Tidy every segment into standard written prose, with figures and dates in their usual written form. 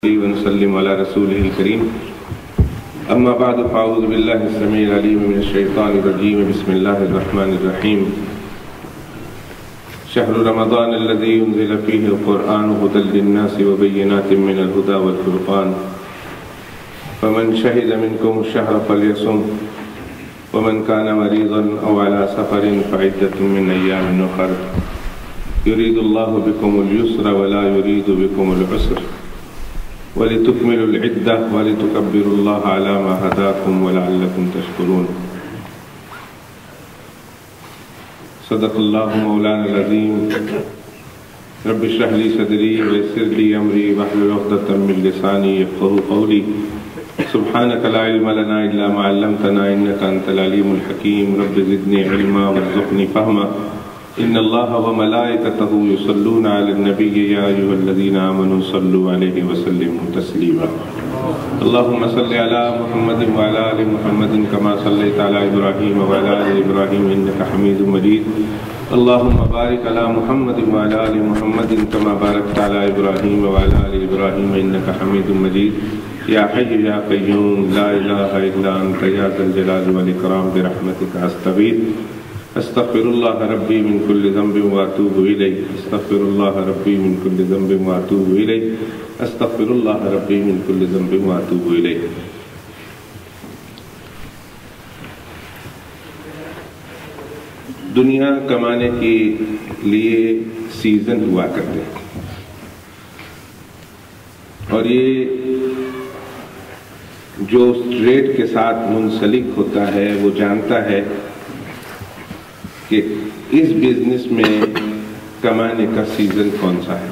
ونسلم على رسوله الكريم اما بعد فاعوذ بالله السميع العليم من الشيطان الرجيم بسم الله الرحمن الرحيم شهر رمضان الذي انزل فيه القرآن هدى للناس وبينات من الهدى والفرقان فمن شهد منكم الشهر فليصم ومن كان مريضا او على سفر فعدة من ايام اخر يريد الله بكم اليسر ولا يريد بكم العسر وَلِتُكْمِلُوا الْعِدَّةَ وَلِتُكَبِّرُوا اللَّهَ عَلَى مَا هَدَاكُمْ وَلَعَلَّكُمْ تَشْكُرُونَ صدق الله مولانا العظيم رب اشرح لي صدري ويسر لي أمري واحلل عقدة من لساني يفقهوا قولي سبحانك لا علم لنا إلا ما علمتنا إنك أنت العليم الحكيم رب زدني علما وارزقني فهما ان الله وملائكته يصلون على النبي يا ايها الذين امنوا صلوا عليه وسلموا تسليما اللهم صل على محمد وعلى ال محمد كما صليت على ابراهيم وعلى ال ابراهيم انك حميد مجيد اللهم بارك على محمد وعلى ال محمد كما باركت على ابراهيم وعلى ال ابراهيم انك حميد مجيد يا حي يا قيوم لا اله الا انت يا ذا الجلال والاكرام برحمتك استغيث استغفر الله ربي من كل ذنب واتوب اليه استغفر الله ربي من كل ذنب واتوب اليه استغفر الله ربي من كل ذنب واتوب اليه دنیا کمانے کے لیے سیزن ہوا کرتے ہیں اور یہ جو ٹریڈ کے ساتھ منسلک ہوتا ہے وہ جانتا ہے کہ اس بزنس میں کمانے کا سیزن کون سا ہے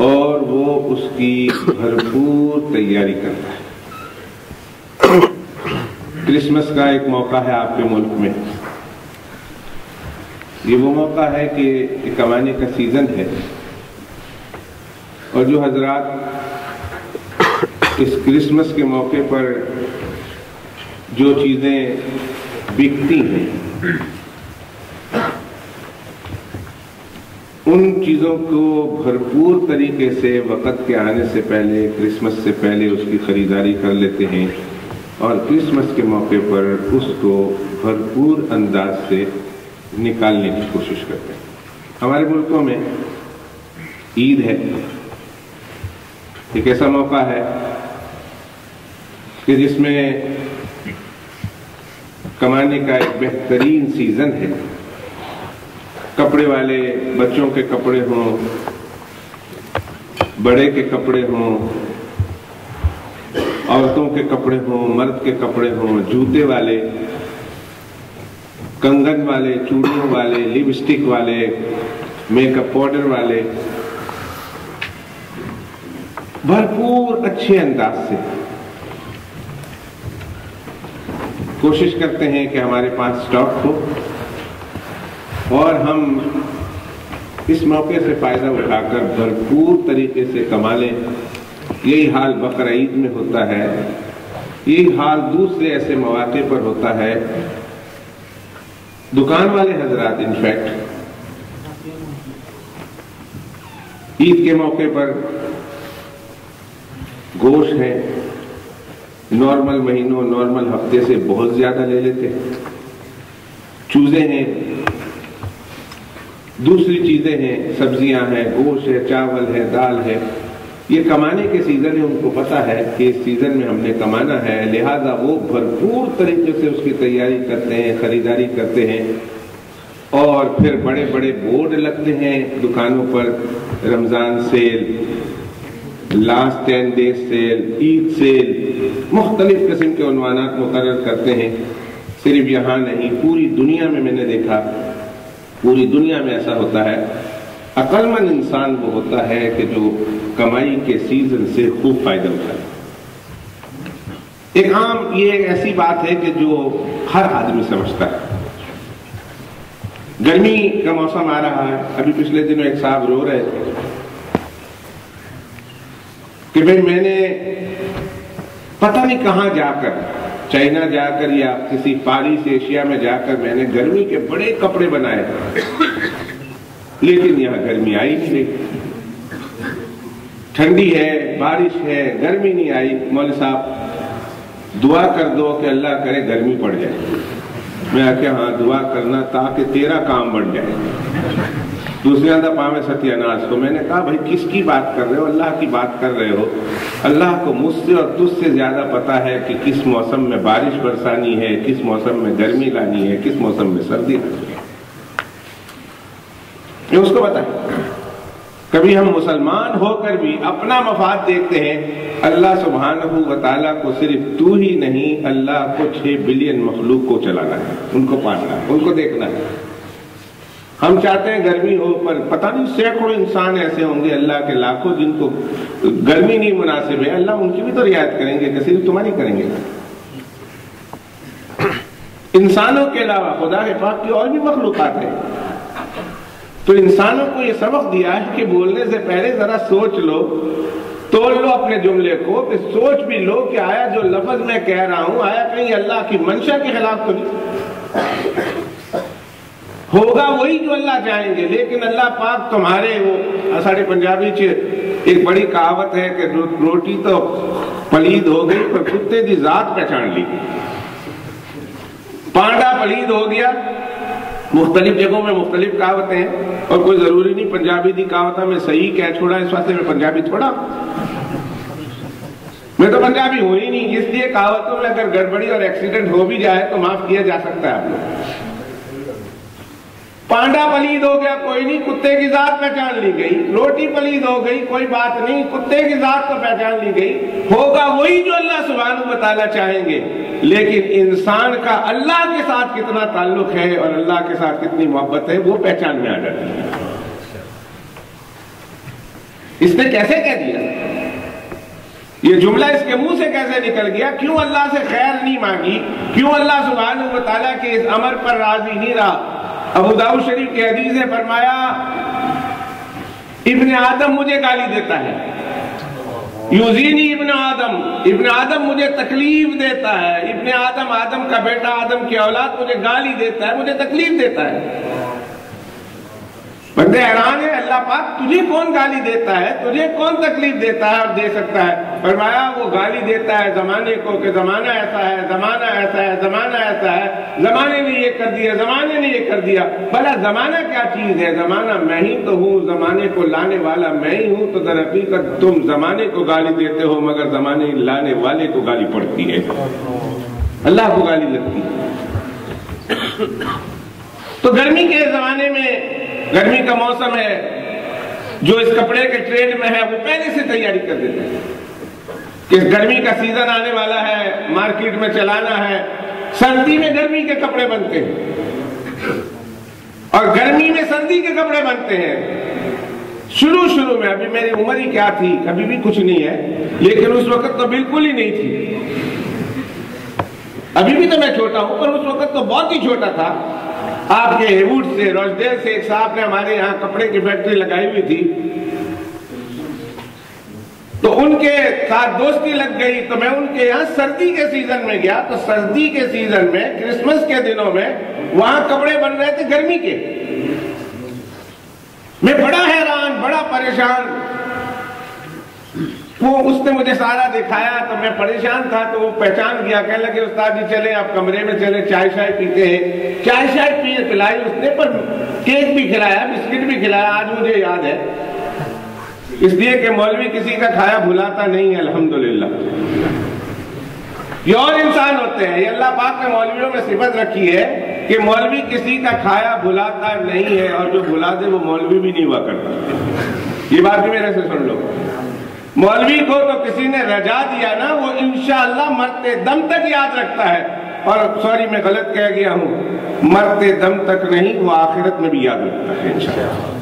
اور وہ اس کی بھرپور تیاری کرتا ہے۔ کرسمس کا ایک موقع ہے آپ کے ملک میں، یہ وہ موقع ہے کہ کمانے کا سیزن ہے اور جو حضرات اس کرسمس کے موقع پر جو چیزیں بکتی ہیں ان چیزوں کو بھرپور طریقے سے وقت کے آنے سے پہلے، کرسمس سے پہلے اس کی خریداری کر لیتے ہیں اور کرسمس کے موقع پر اس کو بھرپور انداز سے نکالنے کی کوشش کرتے ہیں۔ ہمارے ملکوں میں عید ہے، ایک ایسا موقع ہے کہ جس میں کمانے کا ایک بہترین سیزن ہے۔ کپڑے والے بچوں کے کپڑے ہوں، بڑے کے کپڑے ہوں، عورتوں کے کپڑے ہوں، مرد کے کپڑے ہوں، جوتے والے، کنگن والے، چوڑیوں والے، لپسٹک والے، میک اپ پاؤڈر والے، بھرپور اچھے انداز سے کوشش کرتے ہیں کہ ہمارے پاس سٹاک ہو اور ہم اس موقع سے فائدہ اٹھا کر بھرپور طریقے سے کما لیں۔ یہی حال بقر عید میں ہوتا ہے، یہی حال دوسرے ایسے مواقع پر ہوتا ہے۔ دکان والے حضرات انفیکٹ عید کے موقع پر گوشت ہے، نارمل مہینوں، نارمل ہفتے سے بہت زیادہ لے لیتے ہیں۔ چوزے ہیں، دوسری چیزیں ہیں، سبزیاں ہیں، گوشت ہے، چاول ہے، دال ہے۔ یہ کمانے کے سیزن ہے، ان کو پتا ہے کہ اس سیزن میں ہم نے کمانا ہے، لہذا وہ بھرپور طریقے سے اس کی تیاری کرتے ہیں، خریداری کرتے ہیں اور پھر بڑے بڑے بورڈ لگتے ہیں دکانوں پر، رمضان سیل، لاسٹ 10 days سیل، عید سیل، مختلف قسم کے عنوانات مقرر کرتے ہیں۔ صرف یہاں نہیں، پوری دنیا میں نے دیکھا، پوری دنیا میں ایسا ہوتا ہے۔ عقل مند انسان وہ ہوتا ہے کہ جو کمائی کے سیزن سے خوب فائدہ اٹھائے۔ ایک عام یہ ایسی بات ہے کہ جو ہر آدمی سمجھتا ہے۔ گرمی کا موسم آ رہا ہے، ابھی پچھلے دنوں ایک صاحب رو رہے تھے کہ بھئی میں نے پتہ نہیں کہاں جا کر، چائنا جا کر یا کسی فارس ایشیا میں جا کر میں نے گرمی کے بڑے کپڑے بنائے لیکن یہاں گرمی آئی نہیں۔ ٹھنڈی ہے، بارش ہے، گرمی نہیں آئی، مولوی صاحب دعا کر دو کہ اللہ کرے گرمی پڑ جائے۔ میں کہ ہاں دعا کرنا تاکہ تیرا کام بن جائے۔ دوسرے آدھا پاوے ستیہ ناس کو میں نے کہا بھائی کس کی بات کر رہے ہو؟ اللہ کی بات کر رہے ہو۔ اللہ کو مجھ سے اور تجھ سے زیادہ پتا ہے کہ کس موسم میں بارش برسانی ہے، کس موسم میں گرمی لانی ہے، کس موسم میں سردی لانی ہے، یہ اس کو پتا ہے۔ کبھی ہم مسلمان ہو کر بھی اپنا مفاد دیکھتے ہیں، اللہ سبحانہ و تعالیٰ کو صرف تو ہی نہیں، اللہ کو 6 بلین مخلوق کو چلانا ہے، ان کو پالنا ہے، ان کو دیکھنا ہے۔ ہم چاہتے ہیں گرمی ہو، پر پتہ نہیں سینکڑوں انسان ایسے ہوں گے اللہ کے لاکھوں جن کو گرمی نہیں مناسب ہے، اللہ ان کی بھی تو رعایت کریں گے کہ صرف تمہاری کریں گے؟ انسانوں کے علاوہ خدا کے پاک کی اور بھی مخلوقات ہیں، تو انسانوں کو یہ سبق دیا ہے کہ بولنے سے پہلے ذرا سوچ لو، توڑ لو اپنے جملے کو، کہ سوچ بھی لو کہ آیا جو لفظ میں کہہ رہا ہوں آیا کہیں اللہ کی منشا کے خلاف تو نہیں؟ ہوگا وہی جو اللہ چاہیں گے، لیکن اللہ پاک تمہارے وہ ساڑھے پنجابی ایک بڑی کہاوت ہے کہ روٹی تو پلید ہو گئی پر کتے دی ذات پہچان لی، پانڈا پلید ہو گیا۔ مختلف جگہوں میں مختلف کہاوتیں ہیں، اور کوئی ضروری نہیں پنجابی دی کہاوتہ میں صحیح کہہ چھوڑا، اس واسطے میں پنجابی تھوڑا، میں تو پنجابی ہوں ہی نہیں، اس لیے کہاوتوں میں اگر گڑبڑی اور ایکسیڈنٹ ہو بھی جائے تو معاف کیا جا سکتا ہے آپ لوگ۔ پانڈا پلید ہو گیا کوئی نہیں، کتے کی ذات پہچان لی گئی، روٹی پلید ہو گئی کوئی بات نہیں، کتے کی ذات تو پہچان لی گئی، ہوگا وہی جو اللہ سبحانہ و تعالیٰ چاہیں گے، لیکن انسان کا اللہ کے ساتھ کتنا تعلق ہے اور اللہ کے ساتھ کتنی محبت ہے وہ پہچان میں آ جاتی ہے۔ اس نے کیسے کہہ دیا یہ جملہ، اس کے منہ سے کیسے نکل گیا؟ کیوں اللہ سے خیر نہیں مانگی؟ کیوں اللہ سبحانہ و تعالیٰ کے اس امر پر راضی نہیں رہا؟ ابو داؤد شریف کی حدیث نے فرمایا ابن آدم مجھے گالی دیتا ہے، یوزینی ابن آدم مجھے تکلیف دیتا ہے، ابن آدم، آدم کا بیٹا، آدم کی اولاد مجھے گالی دیتا ہے، مجھے تکلیف دیتا ہے۔ بندے حیران ہے، اللہ پاک تجھے کون گالی دیتا ہے، تجھے کون تکلیف دیتا ہے اور دے سکتا ہے؟ فرمایا وہ گالی دیتا ہے زمانے کو کہ زمانہ ایسا ہے، زمانہ ایسا ہے، زمانہ ایسا ہے، زمانے نے یہ کر دیا، زمانے نے یہ کر دیا۔ بھلا زمانہ کیا چیز ہے؟ زمانہ میں ہی تو ہوں، زمانے کو لانے والا میں ہی ہوں، تو در حقیقت تم زمانے کو گالی دیتے ہو مگر زمانے لانے والے کو گالی پڑتی ہے، اللہ کو گالی لگتی ہے۔ تو گرمی کے زمانے میں، گرمی کا موسم ہے، جو اس کپڑے کے ٹریڈ میں ہے وہ پہلے سے تیاری کر دیتے ہیں کہ گرمی کا سیزن آنے والا ہے، مارکیٹ میں چلانا ہے۔ سردی میں گرمی کے کپڑے بنتے ہیں اور گرمی میں سردی کے کپڑے بنتے ہیں۔ شروع میں، ابھی میری عمر ہی کیا تھی، ابھی بھی کچھ نہیں ہے، لیکن اس وقت تو بالکل ہی نہیں تھی، ابھی بھی تو میں چھوٹا ہوں پر اس وقت تو بہت ہی چھوٹا تھا۔ آپ کے ہیوڈ سے، روزڈیل سے ایک صاحب نے ہمارے یہاں کپڑے کی فیکٹری لگائی ہوئی تھی، تو ان کے ساتھ دوستی لگ گئی، تو میں ان کے یہاں سردی کے سیزن میں گیا، تو سردی کے سیزن میں، کرسمس کے دنوں میں وہاں کپڑے بن رہے تھے گرمی کے۔ میں بڑا حیران، بڑا پریشان، وہ اس نے مجھے سارا دکھایا تو میں پریشان تھا، تو وہ پہچان گیا، کہنے لگے استاد جی چلیں آپ کمرے میں چلیں، چائے شائے پیتے ہیں۔ چائے شائے پلائی اس نے، پر کیک بھی کھلایا، بسکٹ بھی کھلایا، آج مجھے یاد ہے، اس لیے کہ مولوی کسی کا کھایا بھلاتا نہیں ہے، الحمدللہ۔ یہ اور انسان ہوتے ہیں، یہ اللہ پاک نے مولویوں میں صفت رکھی ہے کہ مولوی کسی کا کھایا بھلاتا نہیں ہے، اور جو بھلا دے وہ مولوی بھی نہیں ہوا کرتا۔ یہ بات بھی میرے سے سن لو، مولوی کو تو کسی نے رجا دیا نا، وہ انشاءاللہ مرتے دم تک یاد رکھتا ہے، اور سوری میں غلط کہہ گیا ہوں، مرتے دم تک نہیں، وہ آخرت میں بھی یاد رکھتا ہے انشاءاللہ۔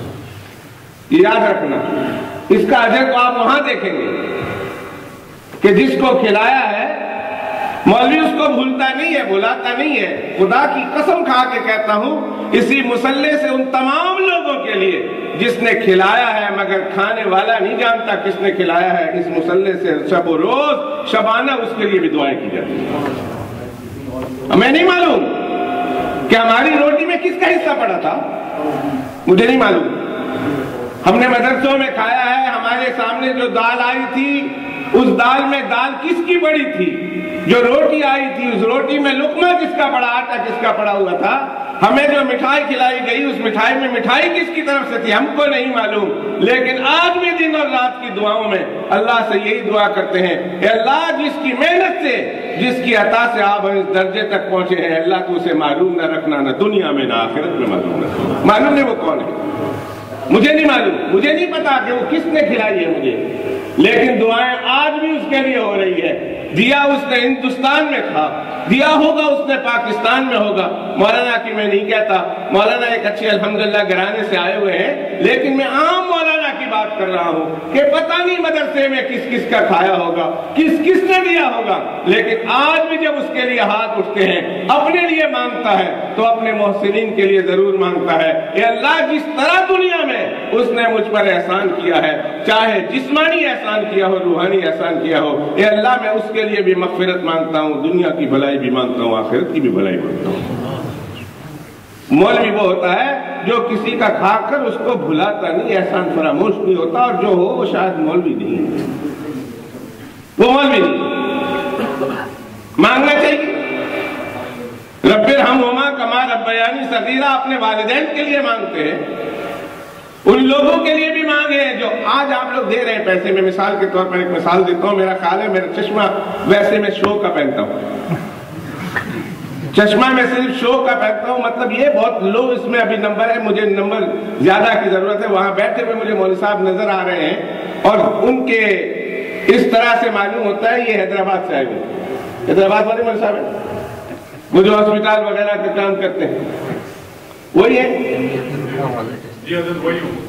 یہ یاد رکھنا، اس کا اجر تو آپ وہاں دیکھیں گے کہ جس کو کھلایا ہے مولوی اس کو بھولتا نہیں ہے، بھلاتا نہیں ہے۔ خدا کی قسم کھا کے کہتا ہوں، اسی مصلے سے ان تمام لوگوں کے لیے جس نے کھلایا ہے مگر کھانے والا نہیں جانتا کس نے کھلایا ہے، اس مصلے سے شب و روز شبانہ اس کے لیے بھی دعائیں کی جاتی ہیں۔ ہمیں نہیں معلوم کہ ہماری روٹی میں کس کا حصہ پڑا تھا، مجھے نہیں معلوم، ہم نے مدرسوں میں کھایا ہے، ہمارے سامنے جو دال آئی تھی اس دال میں دال کس کی بڑی تھی، جو روٹی آئی تھی اس روٹی میں لقمہ کس کا پڑا، آٹا کس کا پڑا ہوا تھا، ہمیں جو مٹھائی کھلائی گئی اس مٹھائی میں مٹھائی کس کی طرف سے تھی ہم کو نہیں معلوم، لیکن آج بھی دن اور رات کی دعاؤں میں اللہ سے یہی دعا کرتے ہیں، اے اللہ جس کی محنت سے، جس کی عطا سے آپ اس درجے تک پہنچے ہیں، اللہ تو اسے معلوم نہ رکھنا، نہ دنیا میں نہ آخرت میں معلوم نہ، معلوم نہیں وہ کون ہے، مجھے نہیں معلوم، مجھے نہیں پتا کہ وہ کس نے کھلائی ہے مجھے، لیکن دعائیں آج بھی اس کے لیے ہو رہی ہے۔ دیا اس نے ہندوستان میں تھا، دیا ہوگا اس نے پاکستان میں ہوگا، مولانا کی میں نہیں کہتا، مولانا ایک اچھے الحمدللہ گھرانے سے آئے ہوئے ہیں، لیکن میں عام مولانا کی بات کر رہا ہوں کہ پتہ نہیں مدرسے میں کس کس کا کھایا ہوگا، کس کس نے دیا ہوگا، لیکن آج بھی جب اس کے لیے ہاتھ اٹھتے ہیں اپنے لیے مانگتا ہے تو اپنے محسنین کے لیے ضرور مانگتا ہے، اے اللہ جس طرح دنیا میں اس نے مجھ پر احسان کیا ہے، چاہے جسمانی احسان کیا ہو، روحانی احسان کیا ہو، اے اللہ میں اس کے لیے بھی مغفرت مانگتا ہوں، دنیا کی بھلائی بھی مانگتا ہوں، آخرت کی بھی بھلائی مانگتا ہوں۔ مولوی وہ ہوتا ہے جو کسی کا کھا کر اس کو بھلاتا نہیں، احسان فراموش نہیں ہوتا، اور جو ہو وہ شاید مولوی نہیں ہے، وہ مولوی نہیں، مانگنا چاہیے۔ رب ارحمہما کما ربیانی صغیرہ اپنے والدین کے لیے مانگتے ہیں، ان لوگوں کے لیے بھی مانگے ہیں جو آج آپ لوگ دے رہے ہیں پیسے میں۔ مثال کے طور پر ایک مثال دیتا ہوں، میرا خیال ہے میرا چشمہ ویسے میں شو کا پہنتا ہوں، چشمہ میں صرف شو کا پہنتا ہوں، مطلب یہ بہت لو اس میں ابھی نمبر ہے، مجھے نمبر زیادہ کی ضرورت ہے۔ وہاں بیٹھے ہوئے مجھے مولوی صاحب نظر آ رہے ہیں اور ان کے اس طرح سے معلوم ہوتا ہے یہ حیدرآباد سے آئے ہوئے، حیدرآباد والے مولوی صاحب ہیں، وہ جو ہاسپٹل وغیرہ کا کام کرتے ہیں، وہی ہے؟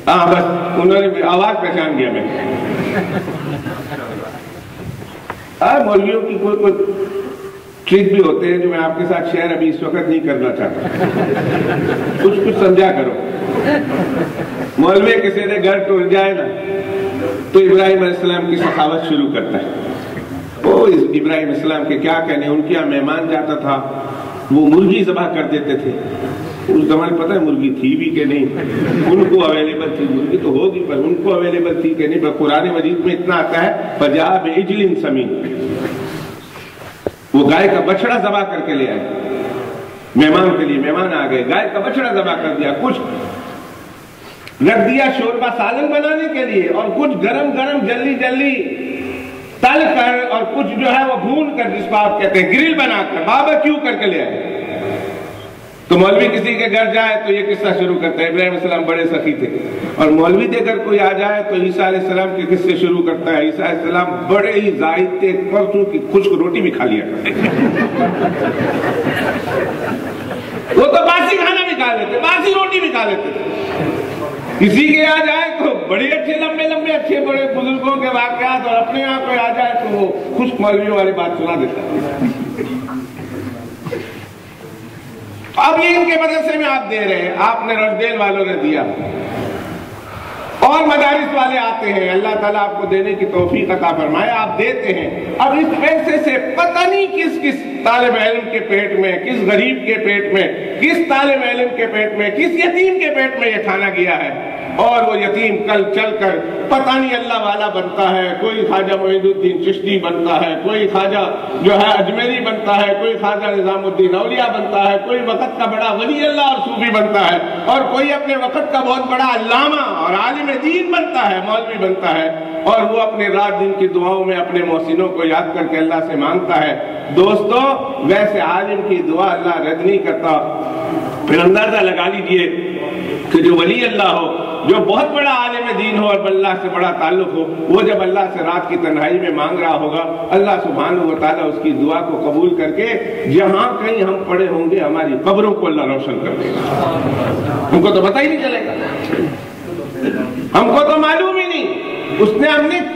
ہاں بس انہوں نے آواز پہچان گیا میں۔ مولویوں کی کوئی ٹرک بھی ہوتے ہیں جو میں آپ کے ساتھ شیئر ابھی اس وقت نہیں کرنا چاہتا، کچھ سمجھا کرو۔ مولوی کسی نے گھر ٹوٹ جائے نا تو ابراہیم علیہ السلام کی سخاوت شروع کرتا ہے۔ وہ ابراہیم علیہ السلام کے کیا کہنے، ان کے یہاں مہمان جاتا تھا وہ مرغی ذبح کر دیتے تھے، اس زمانے پتہ ہے مرغی تھی بھی کہ نہیں، ان کو اویلیبل تھی، مرغی تو ہوگی پر ان کو اویلیبل تھی کہ نہیں، پر قرآن مجید میں اتنا آتا ہے فجاء بعجل سمین، وہ گائے کا بچڑا ذبح کر کے لے آئے مہمان کے لیے، مہمان آ گئے، گائے کا بچڑا ذبح کر دیا، کچھ رکھ دیا شوربہ سالن بنانے کے لیے، اور کچھ گرم گرم جلدی جلدی تل کر، اور کچھ جو ہے وہ بھون کر، جس کو آپ کہتے ہیں گرل بنا کر، باربیکیو کر کے لے آئے۔ تو مولوی کسی کے گھر جائے تو یہ قصہ شروع کرتا ہے، ابراہیم علیہ السلام بڑے سخی تھے، اور مولوی دے کر کوئی آ جائے تو عیسیٰ علیہ السلام کے قصے شروع کرتا ہے، عیسیٰ علیہ السلام بڑے ہی زاہد تھے، کہ خشک روٹی بھی کھا لیا کرتے، وہ تو باسی کھانا بھی کھا لیتے، باسی روٹی بھی کھا لیتے تھے۔ کسی کے آ جائے تو بڑے اچھے لمبے لمبے اچھے بڑے بزرگوں کے واقعات، اور اپنے یہاں کوئی آ جائے تو وہ خشک مولویوں والی بات سنا دیتا ہے۔ اب یہ ان کے مدرسے میں آپ دے رہے ہیں، آپ نے رشدیل والوں نے دیا، اور مدارس والے آتے ہیں، اللہ تعالیٰ آپ کو دینے کی توفیق عطا فرمائے، آپ دیتے ہیں۔ اب اس پیسے سے پتہ نہیں کس کس طالب علم کے پیٹ میں، کس غریب کے پیٹ میں، کس طالب علم کے پیٹ میں، کس یتیم کے پیٹ میں یہ کھانا گیا ہے، اور وہ یتیم کل چل کر پتہ نہیں اللہ والا بنتا ہے، کوئی خواجہ معین الدین چشتی بنتا ہے، کوئی خواجہ جو ہے اجمیری بنتا ہے، کوئی خواجہ نظام الدین اولیاء بنتا ہے، کوئی وقت کا بڑا ولی اللہ اور صوفی بنتا ہے، اور کوئی اپنے وقت کا بہت بڑا علامہ اور عالم دین بنتا ہے، مولوی بنتا ہے، اور وہ اپنے رات دن کی دعاؤں میں اپنے محسنوں کو یاد کر کے اللہ سے مانگتا ہے۔ دوستو ویسے عالم کی دعا اللہ رد نہیں کرتا، پھر اندازہ لگا لیجئے کہ جو ولی اللہ ہو، جو بہت بڑا عالم دین ہو اور اللہ سے بڑا تعلق ہو، وہ جب اللہ سے رات کی تنہائی میں مانگ رہا ہوگا، اللہ سبحانہ و تعالیٰ اس کی دعا کو قبول کر کے جہاں کہیں ہم پڑے ہوں گے ہماری قبروں کو اللہ روشن کر دے گا، ہم کو تو پتہ ہی نہیں چلے گا، ہم کو تو معلوم ہی نہیں، اس نے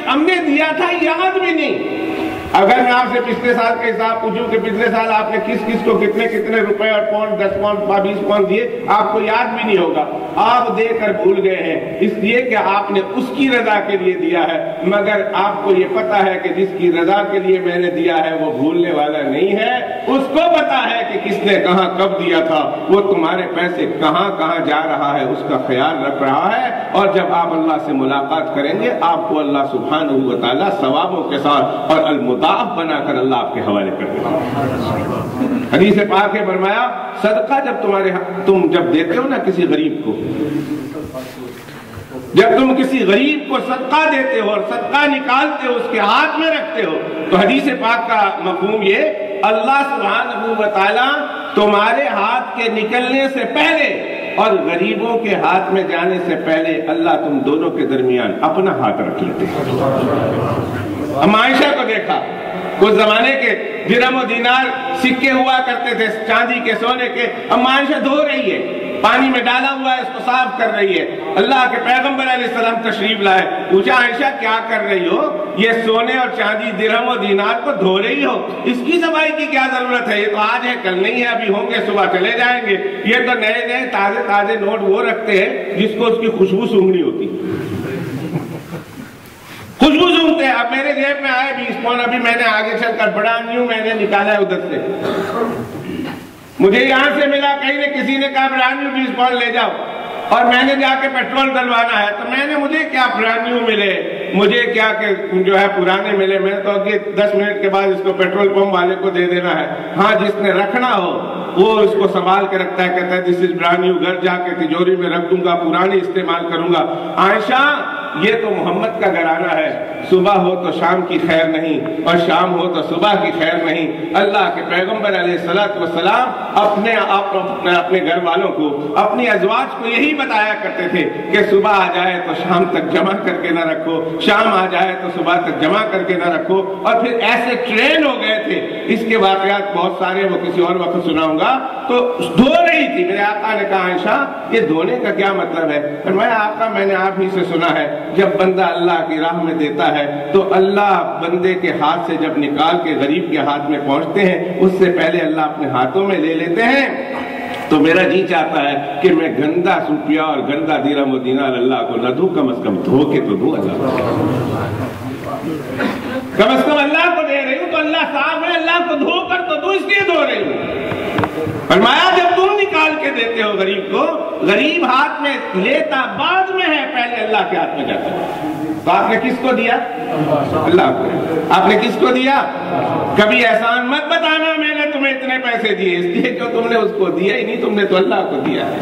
ہم نے دیا تھا یاد بھی نہیں، اگر میں آپ سے پچھلے سال کا حساب پوچھوں کہ پچھلے سال آپ نے کس کس کو کتنے کتنے روپے اور پاؤنڈ 10 پاؤنڈ 20 پاؤنڈ دیے، آپ کو یاد بھی نہیں ہوگا، آپ دے کر بھول گئے ہیں، اس لیے کہ آپ نے اس کی رضا کے لیے دیا ہے، مگر آپ کو یہ پتا ہے کہ جس کی رضا کے لیے میں نے دیا ہے وہ بھولنے والا نہیں ہے، اس کو پتا ہے کہ کس نے کہاں کب دیا تھا، وہ تمہارے پیسے کہاں کہاں جا رہا ہے اس کا خیال رکھ رہا ہے، اور جب آپ اللہ سے ملاقات کریں گے آپ کو اللہ سبحانہ و تعالیٰ ثوابوں کے ساتھ اور المضاعف بنا کر اللہ آپ کے حوالے کر دے گا۔ حدیث پاک ہے فرمایا صدقہ تم جب دیتے ہو نا کسی غریب کو، جب تم کسی غریب کو صدقہ دیتے ہو اور صدقہ نکالتے ہو اس کے ہاتھ میں رکھتے ہو، تو حدیث پاک کا مفہوم یہ اللہ سبحانہ و تعالیٰ تمہارے ہاتھ کے نکلنے سے پہلے اور غریبوں کے ہاتھ میں جانے سے پہلے اللہ تم دونوں کے درمیان اپنا ہاتھ رکھ لیتے ہیں۔ ہم عائشہ کو دیکھا، اس زمانے کے درہم و دینار سکے ہوا کرتے تھے چاندی کے سونے کے، اب عائشہ دھو رہی ہے، پانی میں ڈالا ہوا ہے، اس کو صاف کر رہی ہے، اللہ کے پیغمبر علیہ السلام تشریف لائے، پوچھا عائشہ کیا کر رہی ہو؟ یہ سونے اور چاندی درہم و دینار کو دھو رہی ہو، اس کی صفائی کی کیا ضرورت ہے؟ یہ تو آج ہے کل نہیں ہے، ابھی ہوں گے صبح چلے جائیں گے، یہ تو نئے نئے تازے تازے نوٹ وہ رکھتے ہیں جس کو اس کی خوشبو سونگنی ہوتی، خوشبو سونگتے ہیں۔ اب میرے جیب میں آئے 20 پاؤنڈ، ابھی میں نے آگے چل کر بڑا نیو میں نے نکالا ہے ادھر سے، مجھے یہاں سے ملا، کہیں نے کسی نے کہا برانڈ نیو 20 پاؤنڈ لے جاؤ، اور میں نے جا کے پیٹرول ڈلوانا ہے، تو میں نے مجھے کیا برانڈ نیو ملے، مجھے کیا کہ جو ہے پرانے ملے، میں تو اگے 10 منٹ کے بعد اس کو پیٹرول پمپ والے کو دے دینا ہے۔ ہاں جس نے رکھنا ہو وہ اس کو سنبھال کے رکھتا ہے، کہتا ہے دس از برانڈ نیو، گھر جا کے تجوری میں رکھ دوں گا، پرانی استعمال کروں گا۔ عائشہ یہ تو محمد کا گھرانہ ہے، صبح ہو تو شام کی خیر نہیں اور شام ہو تو صبح کی خیر نہیں۔ اللہ کے پیغمبر علیہ السلام اپنے گھر والوں کو، اپنی ازواج کو یہی بتایا کرتے تھے کہ صبح آ جائے تو شام تک جمع کر کے نہ رکھو، شام آ جائے تو صبح تک جمع کر کے نہ رکھو، اور پھر ایسے ٹرین ہو گئے تھے۔ اس کے واقعات بہت سارے، وہ کسی اور وقت سناؤں گا۔ تو دھو رہی تھی، میرے آقا نے کہا عائشہ یہ دھونے کا کیا مطلب ہے؟ فرمایا آقا میں نے آپ ہی سے سنا ہے جب بندہ اللہ کی راہ میں دیتا ہے تو اللہ بندے کے ہاتھ سے جب نکال کے غریب کے ہاتھ میں پہنچتے ہیں اس سے پہلے اللہ اپنے ہاتھوں میں لے لیتے ہیں۔ تو میرا جی چاہتا ہے کہ میں گندا روپیہ اور گندا درہم و دینار اللہ کو نہ دوں، کم از کم دھو کے تو دوں اللہ کو، کم از کم اللہ کو دے رہی ہوں تو اللہ صاحب ہے، اللہ کو دھو کر تو دوں، اس لیے دھو رہی ہوں۔ فرمایا جب تم نکال کے دیتے ہو غریب کو، غریب ہاتھ میں لیتا بعد میں ہے، پہلے اللہ کے ہاتھ میں جاتا ہے۔ تو آپ نے کس کو دیا؟ اللہ کو۔ آپ نے کس کو دیا؟ کبھی احسان مت بتانا میں نے تمہیں اتنے پیسے دیے، اس لیے کہ تم نے اس کو دیا ہی نہیں، تم نے تو اللہ کو دیا ہے۔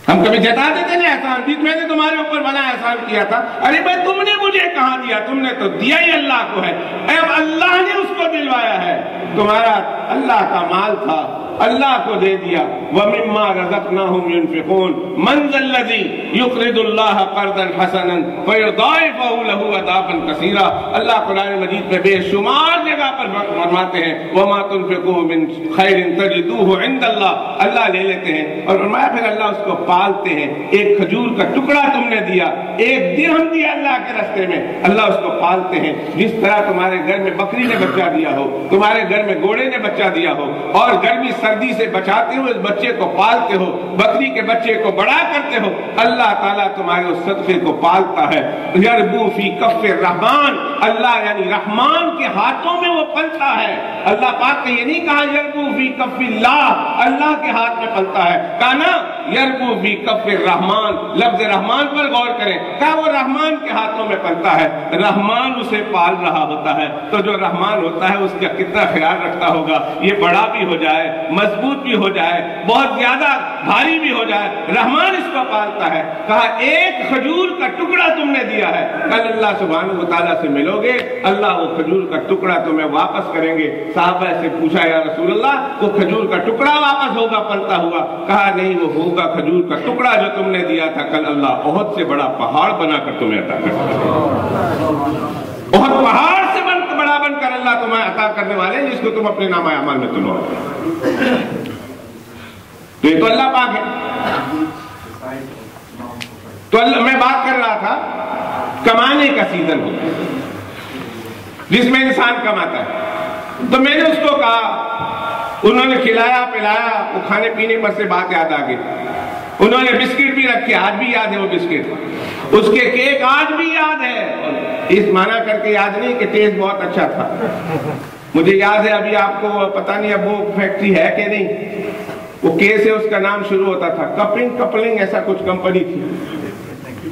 ہم کبھی جتا دیتے نا احسان، میں نے تمہارے اوپر بڑا احسان کیا تھا، ارے بھائی تم نے مجھے کہاں دیا، تم نے تو دیا ہی اللہ کو ہے، اب اللہ نے اس کو دلوایا ہے، تمہارا اللہ کا مال تھا، اللہ کو دے دیا۔ وَمِمَّا رَزَقْنَاهُمْ يُنْفِقُونَ مَنْ ذَا الَّذِي يُقْرِضُ اللَّهَ قَرْضًا حَسَنًا فَيُضَاعِفَهُ لَهُ أَضْعَافًا كَثِيرًا۔ اللہ قرآن مجید میں بے شمار جگہ پر فرماتے ہیں وَمَا تُنْفِقُوا مِنْ خَيْرٍ تَجِدُوهُ عِنْدَ اللَّهِ، اللہ لے لیتے ہیں، اور فرمایا پھر اللہ اس کو پالتے ہیں۔ ایک کھجور کا ٹکڑا تم نے دیا، ایک درہم دیا اللہ کے راستے میں، اللہ اس کو پالتے ہیں۔ جس طرح تمہارے گھر میں بکری نے بچہ دیا ہو، تمہارے گھر میں گھوڑے نے بچہ دیا ہو، اور گرمی سردی سے بچاتے ہو، اس بچے کو پالتے ہو، بکری کے بچے کو بڑا کرتے ہو، اللہ تعالیٰ تمہارے اس صدقے کو پالتا ہے۔ یربو فی کف الرحمن، اللہ یعنی رحمان کے ہاتھوں میں وہ پلتا ہے۔ اللہ پاک نے یہ نہیں کہا یربو فی کف اللہ، اللہ کے ہاتھ میں پلتا ہے، کہا نا یربو فی کف الرحمن، لفظ رحمان پر غور کریں، کہا وہ رحمان کے ہاتھوں میں پلتا ہے، رحمان اسے پال رہا ہوتا ہے، تو جو رحمان ہوتا ہے اس کا کتنا خیال رکھتا ہوگا، یہ بڑا بھی ہو جائے، مضبوط بھی ہو جائے، بہت زیادہ بھاری بھی ہو جائے، رحمان اس کو پالتا ہے۔ کہا ایک کھجور کا ٹکڑا تم نے دیا ہے، کل اللہ سبحانہ و تعالیٰ سے ملو گے، اللہ وہ کھجور کا ٹکڑا تمہیں واپس کریں گے۔ صحابہ سے پوچھا یا رسول اللہ وہ کھجور کا ٹکڑا واپس ہوگا پلتا ہوا؟ کہا نہیں، وہ ہوگا کھجور کا ٹکڑا جو تم نے دیا تھا، کل اللہ احد سے بڑا پہاڑ بنا کر تمہیں عطا کرے گا۔ احد پہاڑ سے بڑا بن کر اللہ تمہیں عطا کرنے والے، جس کو تم اپنے نامہ اعمال میں تلو۔ تو یہ تو اللہ پاک ہے۔ تو میں بات کر رہا تھا کمانے کا سیزن ہوتا ہے، جس میں انسان کماتا ہے. تو میں نے اس کو کہا, انہوں نے کھلایا پلایا, وہ کھانے پینے پر سے بات یاد آ گئی. انہوں نے بسکٹ بھی رکھے, آج بھی یاد ہے وہ بسکٹ, اس کے کیک آج بھی یاد ہے. اس مانا کر کے یاد نہیں کہ ٹیسٹ بہت اچھا تھا. مجھے یاد ہے, ابھی آپ کو پتا نہیں اب وہ فیکٹری ہے کہ نہیں, وہ کے سے اس کا نام شروع ہوتا تھا, کپلنگ ایسا کچھ کمپنی تھی.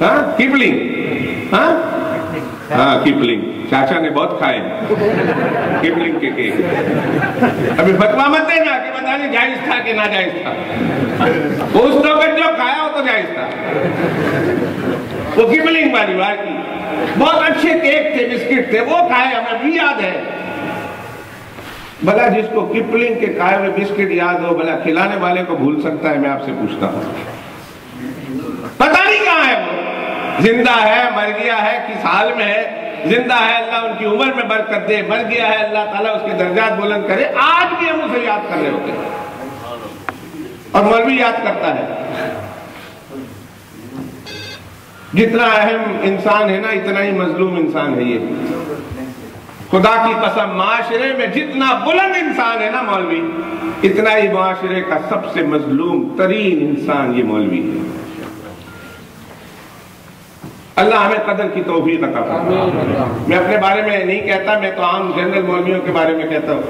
ہاں کپلنگ, ہاں کپلنگ. چاچا نے بہت کھائے کپلنگ کے کیک. ابھی فتوا مت دینا کہ پتا نہیں جائز تھا کہ ناجائز تھا. اس وقت جو کھایا وہ تو جائز تھا. وہ کپلنگ والی بات کی, بہت اچھے کیک تھے, بسکٹ تھے, وہ کھائے, ہمیں بھی یاد ہے. بھلا جس کو کپلنگ کے کھائے ہوئے بسکٹ یاد ہو, بھلا کھلانے والے کو بھول سکتا ہے؟ میں آپ سے پوچھتا ہوں. پتہ نہیں کہاں ہے وہ, زندہ ہے, مر گیا ہے, کس حال میں ہے. زندہ ہے, اللہ ان کی عمر میں برکت دے. مر گیا ہے, اللہ تعالیٰ اس کے درجات بلند کرے. آج بھی ہم اسے یاد کر رہے ہوتے ہیں, اور مولوی یاد کرتا ہے. جتنا اہم انسان ہے نا, اتنا ہی مظلوم انسان ہے یہ. خدا کی قسم, معاشرے میں جتنا بلند انسان ہے نا مولوی, اتنا ہی معاشرے کا سب سے مظلوم ترین انسان یہ مولوی ہے. اللہ ہمیں قدر کی توفیق عطا فرمائے. میں اپنے بارے میں نہیں کہتا, میں تو عام جنرل مولویوں کے بارے میں کہتا ہوں.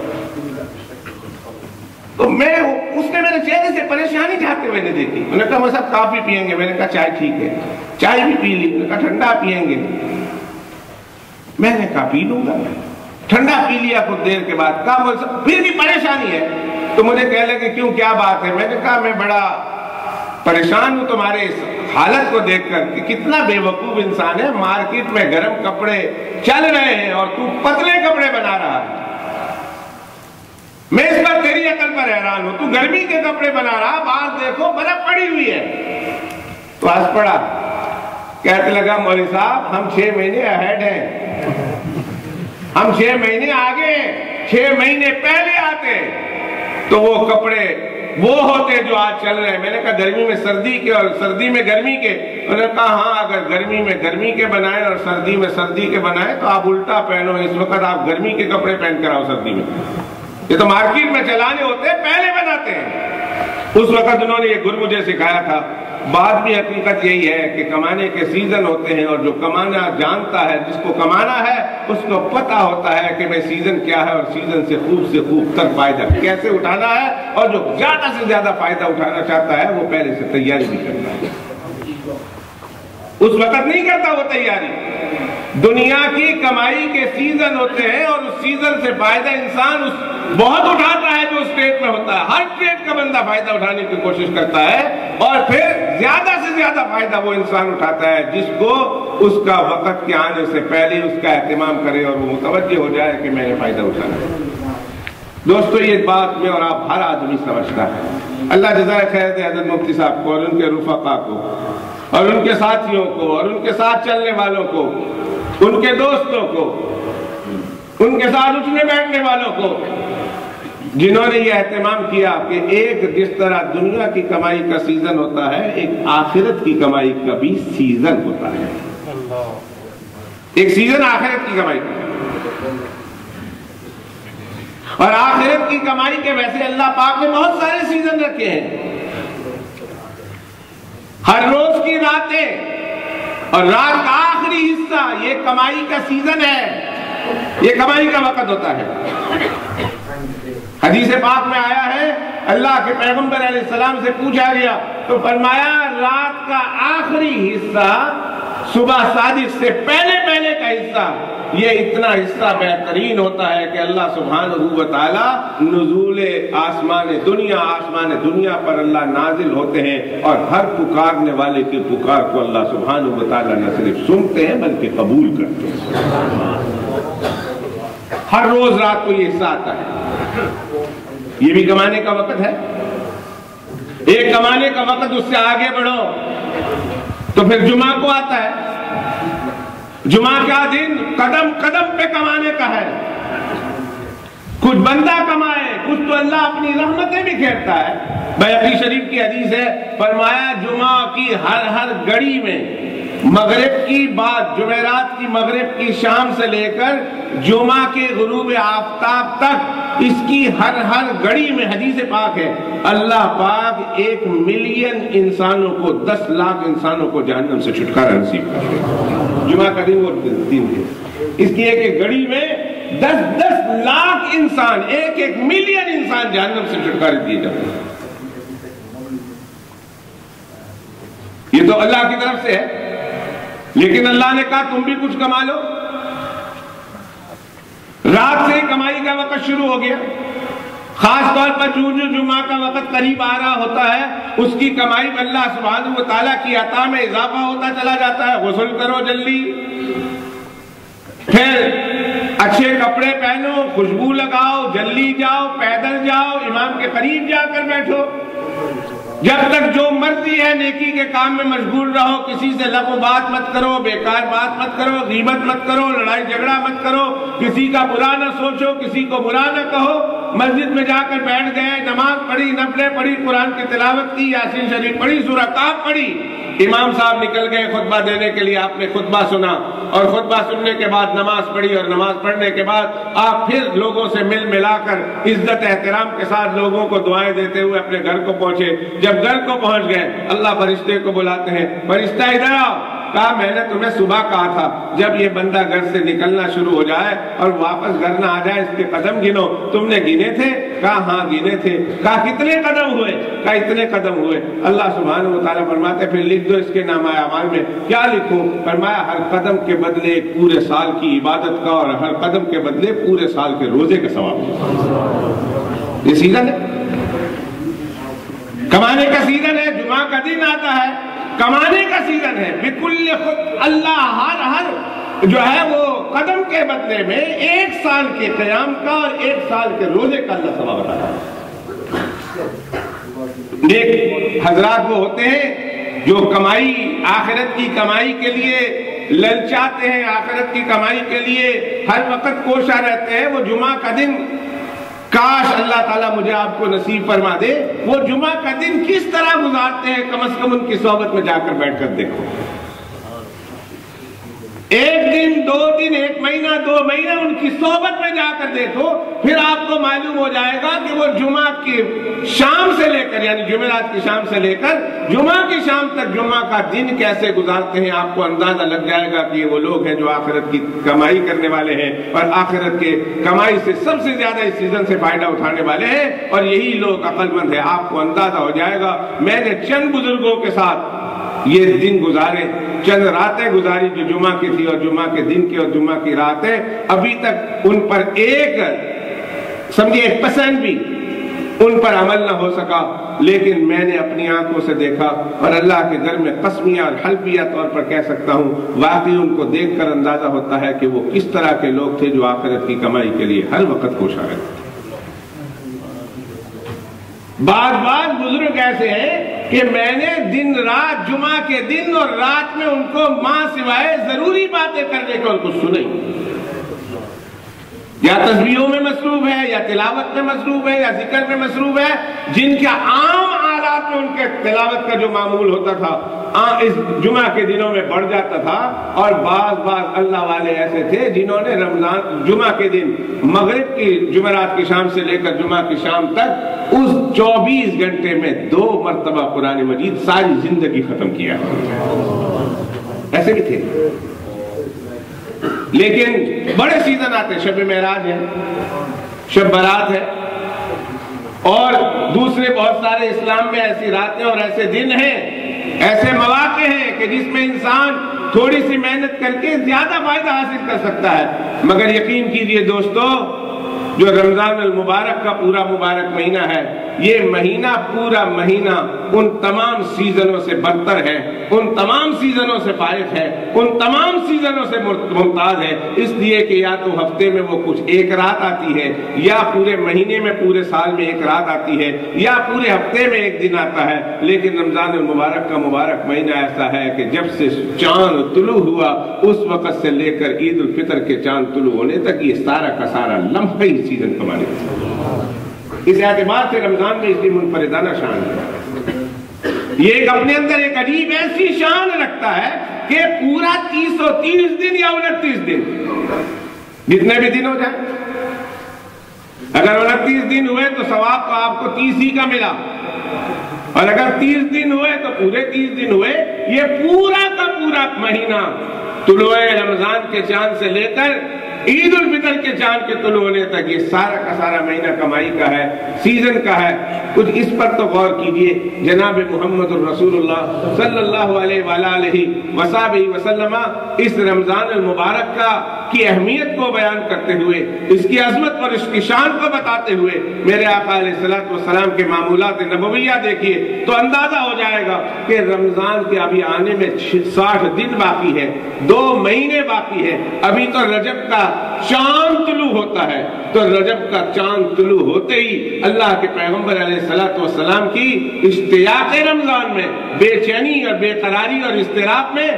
تو میں, اس نے میرے چہرے سے پریشانی جاتے ہوئے نہیں دیکھی. انہوں نے کہا وہ سب کافی پیئیں گے. میں نے کہا چائے ٹھیک ہے, چائے بھی پی لی. انہوں نے کہا ٹھنڈا پیئیں گے. میں نے کہا پی لوں گا. ٹھنڈا پی لیا کچھ دیر کے بعد. کہا پھر بھی پریشانی ہے. تو مجھے کہہ لگے کیوں, کیا بات ہے؟ میں نے کہا میں بڑا پریشان ہوں تمہارے اس حالت کو دیکھ کر کہ کتنا بے وقوف انسان ہے. مارکیٹ میں گرم کپڑے چل رہے ہیں اور تو پتلے کپڑے بنا رہا ہے. میں اس پر تیری عقل پر حیران ہوں. تو گرمی کے کپڑے بنا رہا, باہر دیکھو برف پڑی ہوئی ہے. تو ہنس پڑا, کہتے لگا مولوی صاحب ہم 6 مہینے اہیڈ ہیں, ہم 6 مہینے آگے, 6 مہینے پہلے آتے تو وہ کپڑے وہ ہوتے جو آج چل رہے ہیں. میں نے کہا گرمی میں سردی کے اور سردی میں گرمی کے. انہوں نے کہا ہاں, اگر گرمی میں گرمی کے بنائیں اور سردی میں سردی کے بنائیں تو آپ الٹا پہنو. اس وقت آپ گرمی کے کپڑے پہن کر آؤ سردی میں. یہ تو مارکیٹ میں چلانے ہوتے ہیں, پہلے بناتے ہیں. اس وقت انہوں نے یہ گر مجھے سکھایا تھا. بعد میں حقیقت یہی ہے کہ کمانے کے سیزن ہوتے ہیں, اور جو کمانا جانتا ہے, جس کو کمانا ہے, اس کو پتا ہوتا ہے کہ بھئی سیزن کیا ہے اور سیزن سے خوب تر فائدہ کیسے اٹھانا ہے. اور جو زیادہ سے زیادہ فائدہ اٹھانا چاہتا ہے وہ پہلے سے تیاری بھی کرتا ہے. اس وقت نہیں کرتا وہ تیاری. دنیا کی کمائی کے سیزن ہوتے ہیں, اور اس سیزن سے فائدہ انسان بہت اٹھاتا ہے جو اسٹیٹ میں ہوتا ہے. ہر اسٹیٹ کا بندہ فائدہ اٹھانے کی کوشش کرتا ہے, اور پھر زیادہ سے زیادہ فائدہ وہ انسان اٹھاتا ہے جس کو اس کا وقت کے آنے سے پہلے اس کا اہتمام کرے اور وہ متوجہ ہو جائے کہ میں نے فائدہ اٹھانا ہے. دوستو یہ بات میں اور آپ ہر آدمی سمجھتا ہے. اللہ جزائے خیر دے حضرت مفتی صاحب کو اور ان کے رفقا کو اور ان کے ساتھیوں کو اور ان کے ساتھ چلنے والوں کو, ان کے دوستوں کو, ان کے ساتھ اٹھنے بیٹھنے والوں کو, جنہوں نے یہ اہتمام کیا کہ ایک جس طرح دنیا کی کمائی کا سیزن ہوتا ہے, ایک آخرت کی کمائی کا بھی سیزن ہوتا ہے. ایک سیزن آخرت کی کمائی کا, اور آخرت کی کمائی کے ویسے اللہ پاک نے بہت سارے سیزن رکھے ہیں. ہر روز کی راتیں اور رات کا آخری حصہ یہ کمائی کا سیزن ہے, یہ کمائی کا وقت ہوتا ہے. حدیث پاک میں آیا ہے, اللہ کے پیغمبر علیہ السلام سے پوچھا گیا تو فرمایا رات کا آخری حصہ, صبح صادق سے پہلے کا حصہ, یہ اتنا حصہ بہترین ہوتا ہے کہ اللہ سبحانہ و تعالی نزول آسمان دنیا پر اللہ نازل ہوتے ہیں, اور ہر پکارنے والے کی پکار کو اللہ سبحانہ و تعالی نہ صرف سنتے ہیں بلکہ قبول کرتے ہیں. ہر روز رات کو یہ حصہ آتا ہے. یہ بھی کمانے کا وقت ہے. ایک کمانے کا وقت, اس سے آگے بڑھو تو پھر جمعہ کو آتا ہے. جمعہ کا دن قدم قدم پہ کمانے کا ہے. کچھ بندہ کمائے, کچھ تو اللہ اپنی رحمتیں بھی کھیرتا ہے. بیہقی شریف کی حدیث ہے, فرمایا جمعہ کی ہر گھڑی میں مغرب کی بات، جمعرات کی مغرب کی شام سے لے کر جمعہ کے غروب آفتاب تک اس کی ہر گھڑی میں حدیث پاک ہے اللہ پاک 1 ملین انسانوں کو 10 لاکھ انسانوں کو جہنم سے چھٹکارا نصیب کرے۔ جمعہ کا دن وہ دن ہے، اس کی ایک گھڑی میں 10 لاکھ انسان، 1 ملین انسان جہنم سے چھٹکارے دیے جاتے ہیں۔ یہ تو اللہ کی طرف سے ہے، لیکن اللہ نے کہا تم بھی کچھ کما لو۔ رات سے ہی کمائی کا وقت شروع ہو گیا، خاص طور پر جو جمعہ کا وقت قریب آ رہا ہوتا ہے اس کی کمائی میں اللہ سبحانہ و تعالیٰ کی عطا میں اضافہ ہوتا چلا جاتا ہے۔ غسل کرو جلدی، پھر اچھے کپڑے پہنو، خوشبو لگاؤ، جلدی جاؤ، پیدل جاؤ، امام کے قریب جا کر بیٹھو، جب تک جو مرضی ہے نیکی کے کام میں مشغول رہو، کسی سے لغو بات مت کرو، بیکار بات مت کرو، غیبت مت کرو، لڑائی جھگڑا مت کرو، کسی کا برا نہ سوچو، کسی کو برا نہ کہو۔ مسجد میں جا کر بیٹھ گئے، نماز پڑھی، نفلیں پڑھی، قرآن کی تلاوت کی، یاسین شریف پڑھی، سورہ کاف پڑھی، امام صاحب نکل گئے خطبہ دینے کے لیے، آپ نے خطبہ سنا، اور خطبہ سننے کے بعد نماز پڑھی، اور نماز پڑھنے کے بعد آپ پھر لوگوں سے مل ملا کر عزت احترام کے ساتھ لوگوں کو دعائیں دیتے ہوئے اپنے گھر کو پہنچے۔ جب گھر کو پہنچ گئے اللہ فرشتے کو بلاتے ہیں، فرشتہ ادھر آؤ۔ کہا میں نے تمہیں صبح کہا تھا جب یہ بندہ گھر سے نکلنا شروع ہو جائے اور واپس گھر نہ آ جائے اس کے قدم گنو۔ تم نے گنے تھے؟ کہا ہاں گنے تھے۔ کہا کتنے قدم ہوئے؟ کہا اتنے قدم ہوئے۔ اللہ سبحانہ و تعالیٰ فرماتے پھر لکھ دو اس کے نامہ اعمال میں۔ کیا لکھوں؟ فرمایا ہر قدم کے بدلے ایک پورے سال کی عبادت کا، اور ہر قدم کے بدلے پورے سال کے روزے کا ثواب۔ یہ سیزن ہے، کمانے کا سیزن ہے، جمعہ کا دن آتا ہے، کمانے کا سیزن ہے۔ بکل خود اللہ ہر جو ہے وہ قدم کے بدلے میں 1 سال کے قیام کا اور 1 سال کے روزے کا اللہ ثواب بتا رہا ہے۔ نیک حضرات وہ ہوتے ہیں جو کمائی، آخرت کی کمائی کے لیے للچاتے ہیں، آخرت کی کمائی کے لیے ہر وقت کوشاں رہتے ہیں۔ وہ جمعہ کا دن کاش اللہ تعالیٰ مجھے آپ کو نصیب فرما دے، وہ جمعہ کا دن کس طرح گزارتے ہیں کم از کم ان کی صحبت میں جا کر بیٹھ کر دیکھو۔ 1 دن 2 دن 1 مہینہ 2 مہینہ ان کی صحبت میں جا کر دیکھو، پھر آپ کو معلوم ہو جائے گا کہ وہ جمعہ کی شام سے لے کر، یعنی جمعرات کی شام سے لے کر جمعہ کی شام تک جمعہ کا دن کیسے گزارتے ہیں۔ آپ کو اندازہ لگ جائے گا کہ یہ وہ لوگ ہیں جو آخرت کی کمائی کرنے والے ہیں، اور آخرت کے کمائی سے سب سے زیادہ اس سیزن سے فائدہ اٹھانے والے ہیں، اور یہی لوگ عقل مند ہیں۔ آپ کو اندازہ ہو جائے گا۔ میں نے چند بزرگوں کے ساتھ یہ دن گزارے، چند راتیں گزاری جو جمعہ کی تھی، اور جمعہ کے دن کی اور جمعہ کی راتیں، ابھی تک ان پر سمجھے 1% بھی ان پر عمل نہ ہو سکا، لیکن میں نے اپنی آنکھوں سے دیکھا، اور اللہ کے گھر میں قسمیہ اور حلفیہ طور پر کہہ سکتا ہوں واقعی ان کو دیکھ کر اندازہ ہوتا ہے کہ وہ کس طرح کے لوگ تھے جو آخرت کی کمائی کے لیے ہر وقت کوشاں رہتے۔ بعض بزرگ ایسے ہیں کہ میں نے دن رات جمعہ کے دن اور رات میں ان کو ماں سوائے ضروری باتیں کرنے کو ان کو سنیں، یا تسبیحوں میں مصروف ہے، یا تلاوت میں مصروف ہے، یا ذکر میں مصروف ہے، جن کے عام حالات میں ان کے تلاوت کا جو معمول ہوتا تھا اس جمعہ کے دنوں میں بڑھ جاتا تھا۔ اور بعض اللہ والے ایسے تھے جنہوں نے رمضان جمعہ کے دن مغرب کی جمعرات کی شام سے لے کر جمعہ کی شام تک اس 24 گھنٹے میں 2 مرتبہ قرآن مجید ساری زندگی ختم کیا۔ ایسے بھی تھے، لیکن بڑے سیزن آتے، شب معراج ہے، شب برات ہے، اور دوسرے بہت سارے اسلام میں ایسی راتیں اور ایسے دن ہیں، ایسے مواقع ہیں کہ جس میں انسان تھوڑی سی محنت کر کے زیادہ فائدہ حاصل کر سکتا ہے۔ مگر یقین کیجئے دوستو، جو رمضان المبارک کا پورا مبارک مہینہ ہے، یہ مہینہ پورا مہینہ ان تمام سیزنوں سے برتر ہے، ان تمام سیزنوں سے فائق ہے، ان تمام سیزنوں سے ممتاز ہے، اس لیے کہ یا تو ہفتے میں وہ کچھ 1 رات آتی ہے، یا پورے مہینے میں پورے سال میں 1 رات آتی ہے، یا پورے ہفتے میں 1 دن آتا ہے۔ لیکن رمضان المبارک کا مبارک مہینہ ایسا ہے کہ جب سے چاند طلوع ہوا اس وقت سے لے کر عید الفطر کے چاند طلوع ہونے تک یہ سارا کا سارا لمحہ ہی سیزن کمانے کا۔ اس اعتبار سے رمضان میں اس کی منفردانہ شان ہے، یہ اپنے اندر ایک عجیب ایسی شان رکھتا ہے کہ پورا 330 دن یا 29 دن، جتنے بھی دن ہو جائے، اگر 29 دن ہوئے تو ثواب تو آپ کو 30 ہی کا ملا، اور اگر 30 دن ہوئے تو پورے 30 دن ہوئے۔ یہ پورا کا پورا مہینہ طلوع رمضان کے چاند سے لے کر عید الفطر کے چاند کے طلوع ہونے تک یہ سارا کا سارا مہینہ کمائی کا ہے، سیزن کا ہے۔ کچھ اس پر تو غور کیجئے، جناب محمد الرسول اللہ صلی اللہ علیہ وآلہ وصحبہ وسلم اس رمضان المبارک کی اہمیت کو بیان کرتے ہوئے، اس کی عظمت اور اس کی شان کو بتاتے ہوئے میرے آقا علیہ الصلوۃ والسلام کے معمولات نبویہ دیکھیے تو اندازہ ہو جائے گا کہ رمضان کے ابھی آنے میں 60 دن باقی ہے، 2 مہینے باقی ہے۔ ابھی تو رجب کا چاند طلوع ہوتا ہے، تو رجب کا چاند طلوع ہوتے ہی اللہ کے پیغمبر علیہ الصلوۃ والسلام کی اشتیاق رمضان میں بے چینی اور بے قراری اور اضطراب میں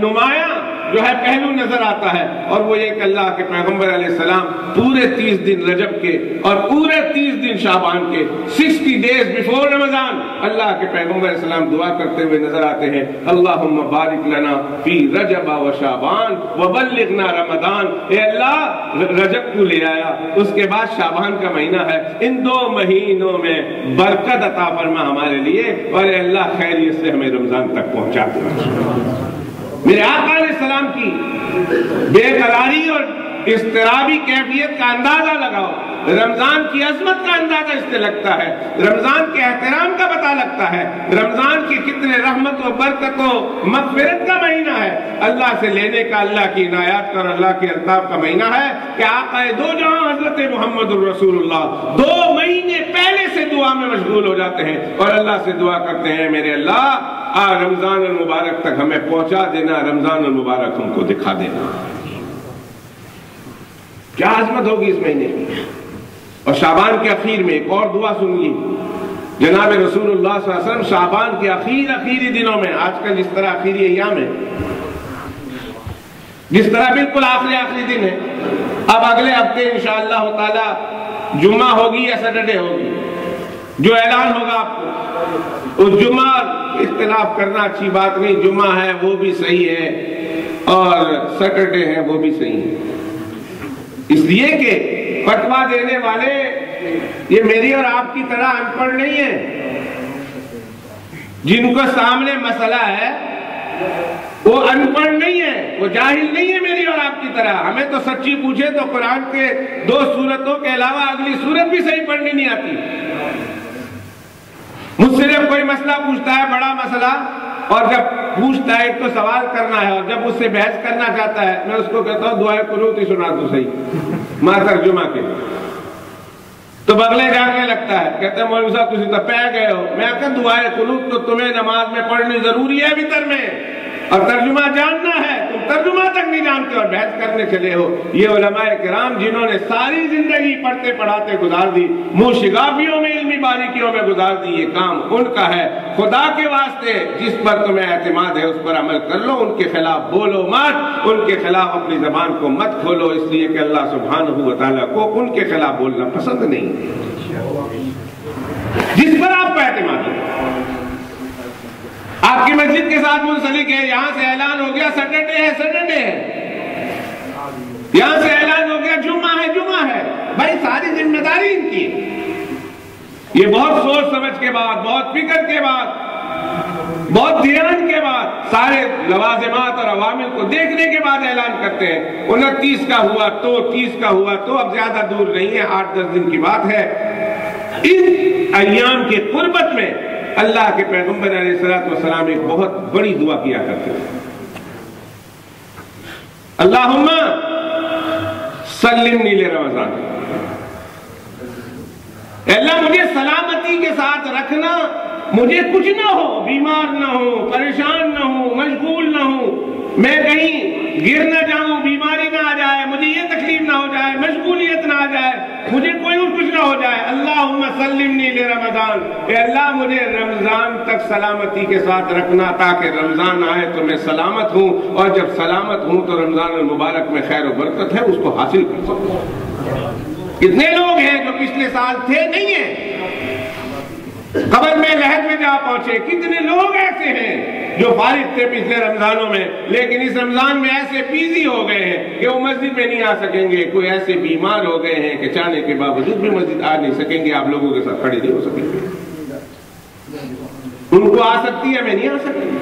نمایاں جو ہے پہلو نظر آتا ہے، اور وہ یہ کہ اللہ کے پیغمبر علیہ السلام پورے 30 دن رجب کے اور پورے 30 دن شعبان کے 60 days before رمضان اللہ کے پیغمبر علیہ السلام دعا کرتے ہوئے نظر آتے ہیں، اللہم بارک لنا فی رجب و شعبان وبلغنا رمضان۔ اے اللہ رجب کو لے آیا، اس کے بعد شعبان کا مہینہ ہے، ان 2 مہینوں میں برکت عطا فرما ہمارے لیے، اور اے اللہ خیریت سے ہمیں رمضان تک پہنچا دے۔ میرے آقا علیہ السلام کی بے قراری اور اضطرابی کیفیت کا اندازہ لگاؤ، رمضان کی عظمت کا اندازہ اس سے لگتا ہے، رمضان کے احترام کا پتہ لگتا ہے، رمضان کی کتنے رحمت و برکت و مغفرت کا مہینہ ہے، اللہ سے لینے کا، اللہ کی عنایات کا اور اللہ کے الطاف کا مہینہ ہے کہ آقا دو جہاں حضرت محمد الرسول اللہ 2 مہینے پہلے سے دعا میں مشغول ہو جاتے ہیں اور اللہ سے دعا کرتے ہیں، میرے اللہ رمضان المبارک تک ہمیں پہنچا دینا، رمضان المبارک ہم کو دکھا دینا۔ کیا عظمت ہوگی اس مہینے کی۔ اور شعبان کے اخیر میں ایک اور دعا سنیے، جناب رسول اللہ صلی اللہ علیہ وسلم شعبان کے آخری دنوں میں، آج کل جس طرح آخری ایام ہے، جس طرح بالکل آخری دن ہے، اب اگلے ہفتے انشاءاللہ تعالی جمعہ ہوگی یا سیٹرڈے ہوگی، جو اعلان ہوگا آپ کو، اس جمعہ اختلاف کرنا اچھی بات نہیں، جمعہ ہے وہ بھی صحیح ہے اور سیٹرڈے ہے وہ بھی صحیح ہے، اس لیے کہ فتویٰ دینے والے یہ میری اور آپ کی طرح ان پڑھ نہیں ہیں، جن کو سامنے مسئلہ ہے وہ ان پڑھ نہیں ہے، وہ جاہل نہیں ہے میری اور آپ کی طرح۔ ہمیں تو سچی پوچھے تو قرآن کے 2 سورتوں کے علاوہ اگلی سورت بھی صحیح پڑھنی نہیں آتی۔ مجھ سے جب کوئی مسئلہ پوچھتا ہے، بڑا مسئلہ، اور جب پوچھتا ہے ایک تو سوال کرنا ہے، اور جب اس سے بحث کرنا چاہتا ہے میں اس کو کہتا ہوں دعائے قنوت ہی سنا تو صحیح ماں ترجمہ کے، تو بغلے جانے لگتا ہے، کہتے ہیں مولوی صاحب تسی تو پہ گئے ہو۔ میں کہتا دعائے قنوت تو تمہیں نماز میں پڑھنی ضروری ہے بھیتر میں، اور ترجمہ جاننا ہے، تم ترجمہ تک نہیں جانتے اور بحث کرنے چلے ہو۔ یہ علماء کرام جنہوں نے ساری زندگی پڑھتے پڑھاتے گزار دی، منہ شگافیوں میں علمی باریکیوں میں گزار دی، یہ کام ان کا ہے۔ خدا کے واسطے جس پر تمہیں اعتماد ہے اس پر عمل کر لو، ان کے خلاف بولو مت، ان کے خلاف اپنی زبان کو مت کھولو، اس لیے کہ اللہ سبحانہ و تعالیٰ کو ان کے خلاف بولنا پسند نہیں، جس پر آپ کا اعتماد ہے۔ آپ کی مسجد کے ساتھ منسلک ہے، یہاں سے اعلان ہو گیا سیٹرڈے ہے، یہاں سے اعلان ہو گیا جمعہ ہے، بھائی ساری ذمہ داری ان کی ہے۔ یہ بہت سوچ سمجھ کے بعد، بہت فکر کے بعد، بہت دھیان کے بعد، سارے لوازمات اور عوامل کو دیکھنے کے بعد اعلان کرتے ہیں۔ 29 کا ہوا تو 30 کا ہوا تو اب زیادہ دور نہیں ہے، 8-10 دن کی بات ہے۔ اس ایام کے قربت میں اللہ کے پیغمبر علیہ الصلوۃ والسلام ایک بہت بڑی دعا کیا کرتے تھے، اللہم سلمنی لرمضان، اے اللہ مجھے سلامتی کے ساتھ رکھنا، مجھے کچھ نہ ہو، بیمار نہ ہو، پریشان نہ ہو، مشغول نہ ہو، میں کہیں گر نہ جاؤں، بیماری نہ آ جائے، مجھے یہ تکلیف نہ ہو جائے، مشغولیت نہ آ جائے، مجھے کوئی کچھ نہ ہو جائے۔ اللہم سلمنی لرمضان، اے اللہ مجھے رمضان تک سلامتی کے ساتھ رکھنا، تاکہ رمضان آئے تو میں سلامت ہوں، اور جب سلامت ہوں تو رمضان المبارک میں خیر و برکت ہے اس کو حاصل کر سکوں۔ کتنے لوگ ہیں جو پچھلے سال تھے نہیں ہیں، قبر میں لحد میں جا پہنچے. کتنے لوگ ایسے ہیں جو فارغ تھے پچھلے رمضانوں میں لیکن اس رمضان میں ایسے بیزی ہو گئے ہیں کہ وہ مسجد میں نہیں آ سکیں گے. کوئی ایسے بیمار ہو گئے ہیں کہ چاہنے کے باوجود بھی مسجد آ نہیں سکیں گے. آپ لوگوں کے ساتھ کھڑے نہیں ہو سکیں گے. ان کو آ سکتی ہے, ہمیں نہیں آ سکتی.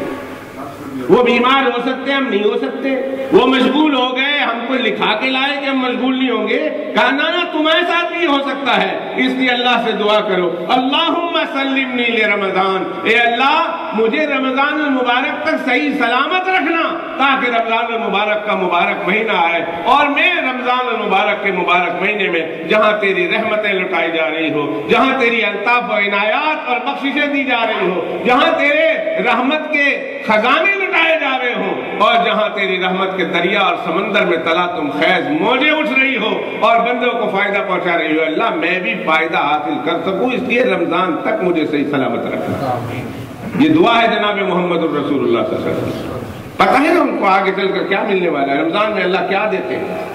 وہ بیمار ہو سکتے ہیں, ہم نہیں ہو سکتے. وہ مشغول ہو گئے, ہم کو لکھا کے لائے کہ ہم مشغول نہیں ہوں گے. کہا نا تمہارے ساتھ بھی ہو سکتا ہے. اس لیے اللہ سے دعا کرو, اللہم سلمنی لرمضان, اے اللہ مجھے رمضان المبارک تک صحیح سلامت رکھنا تاکہ رمضان المبارک کا مبارک مہینہ آئے اور میں رمضان المبارک کے مبارک مہینے میں جہاں تیری رحمتیں لٹائی جا رہی ہو, جہاں تیری الطاف و عنایات اور بخششیں دی جا رہی ہو, جہاں تیرے رحمت کے خزانے لٹائے جا رہے ہوں اور جہاں تیری رحمت کے دریا اور سمندر میں تلا تم خیز موجیں اٹھ رہی ہو اور بندوں کو فائدہ پہنچا رہی ہو, اللہ میں بھی فائدہ حاصل کر سکوں, اس لیے رمضان تک مجھے صحیح سلامت رکھنا. یہ دعا ہے جناب محمد الرسول اللہ صلی اللہ علیہ وسلم. پتہ ہے نا ان کو آگے چل کر کیا ملنے والا ہے, رمضان میں اللہ کیا دیتے ہیں.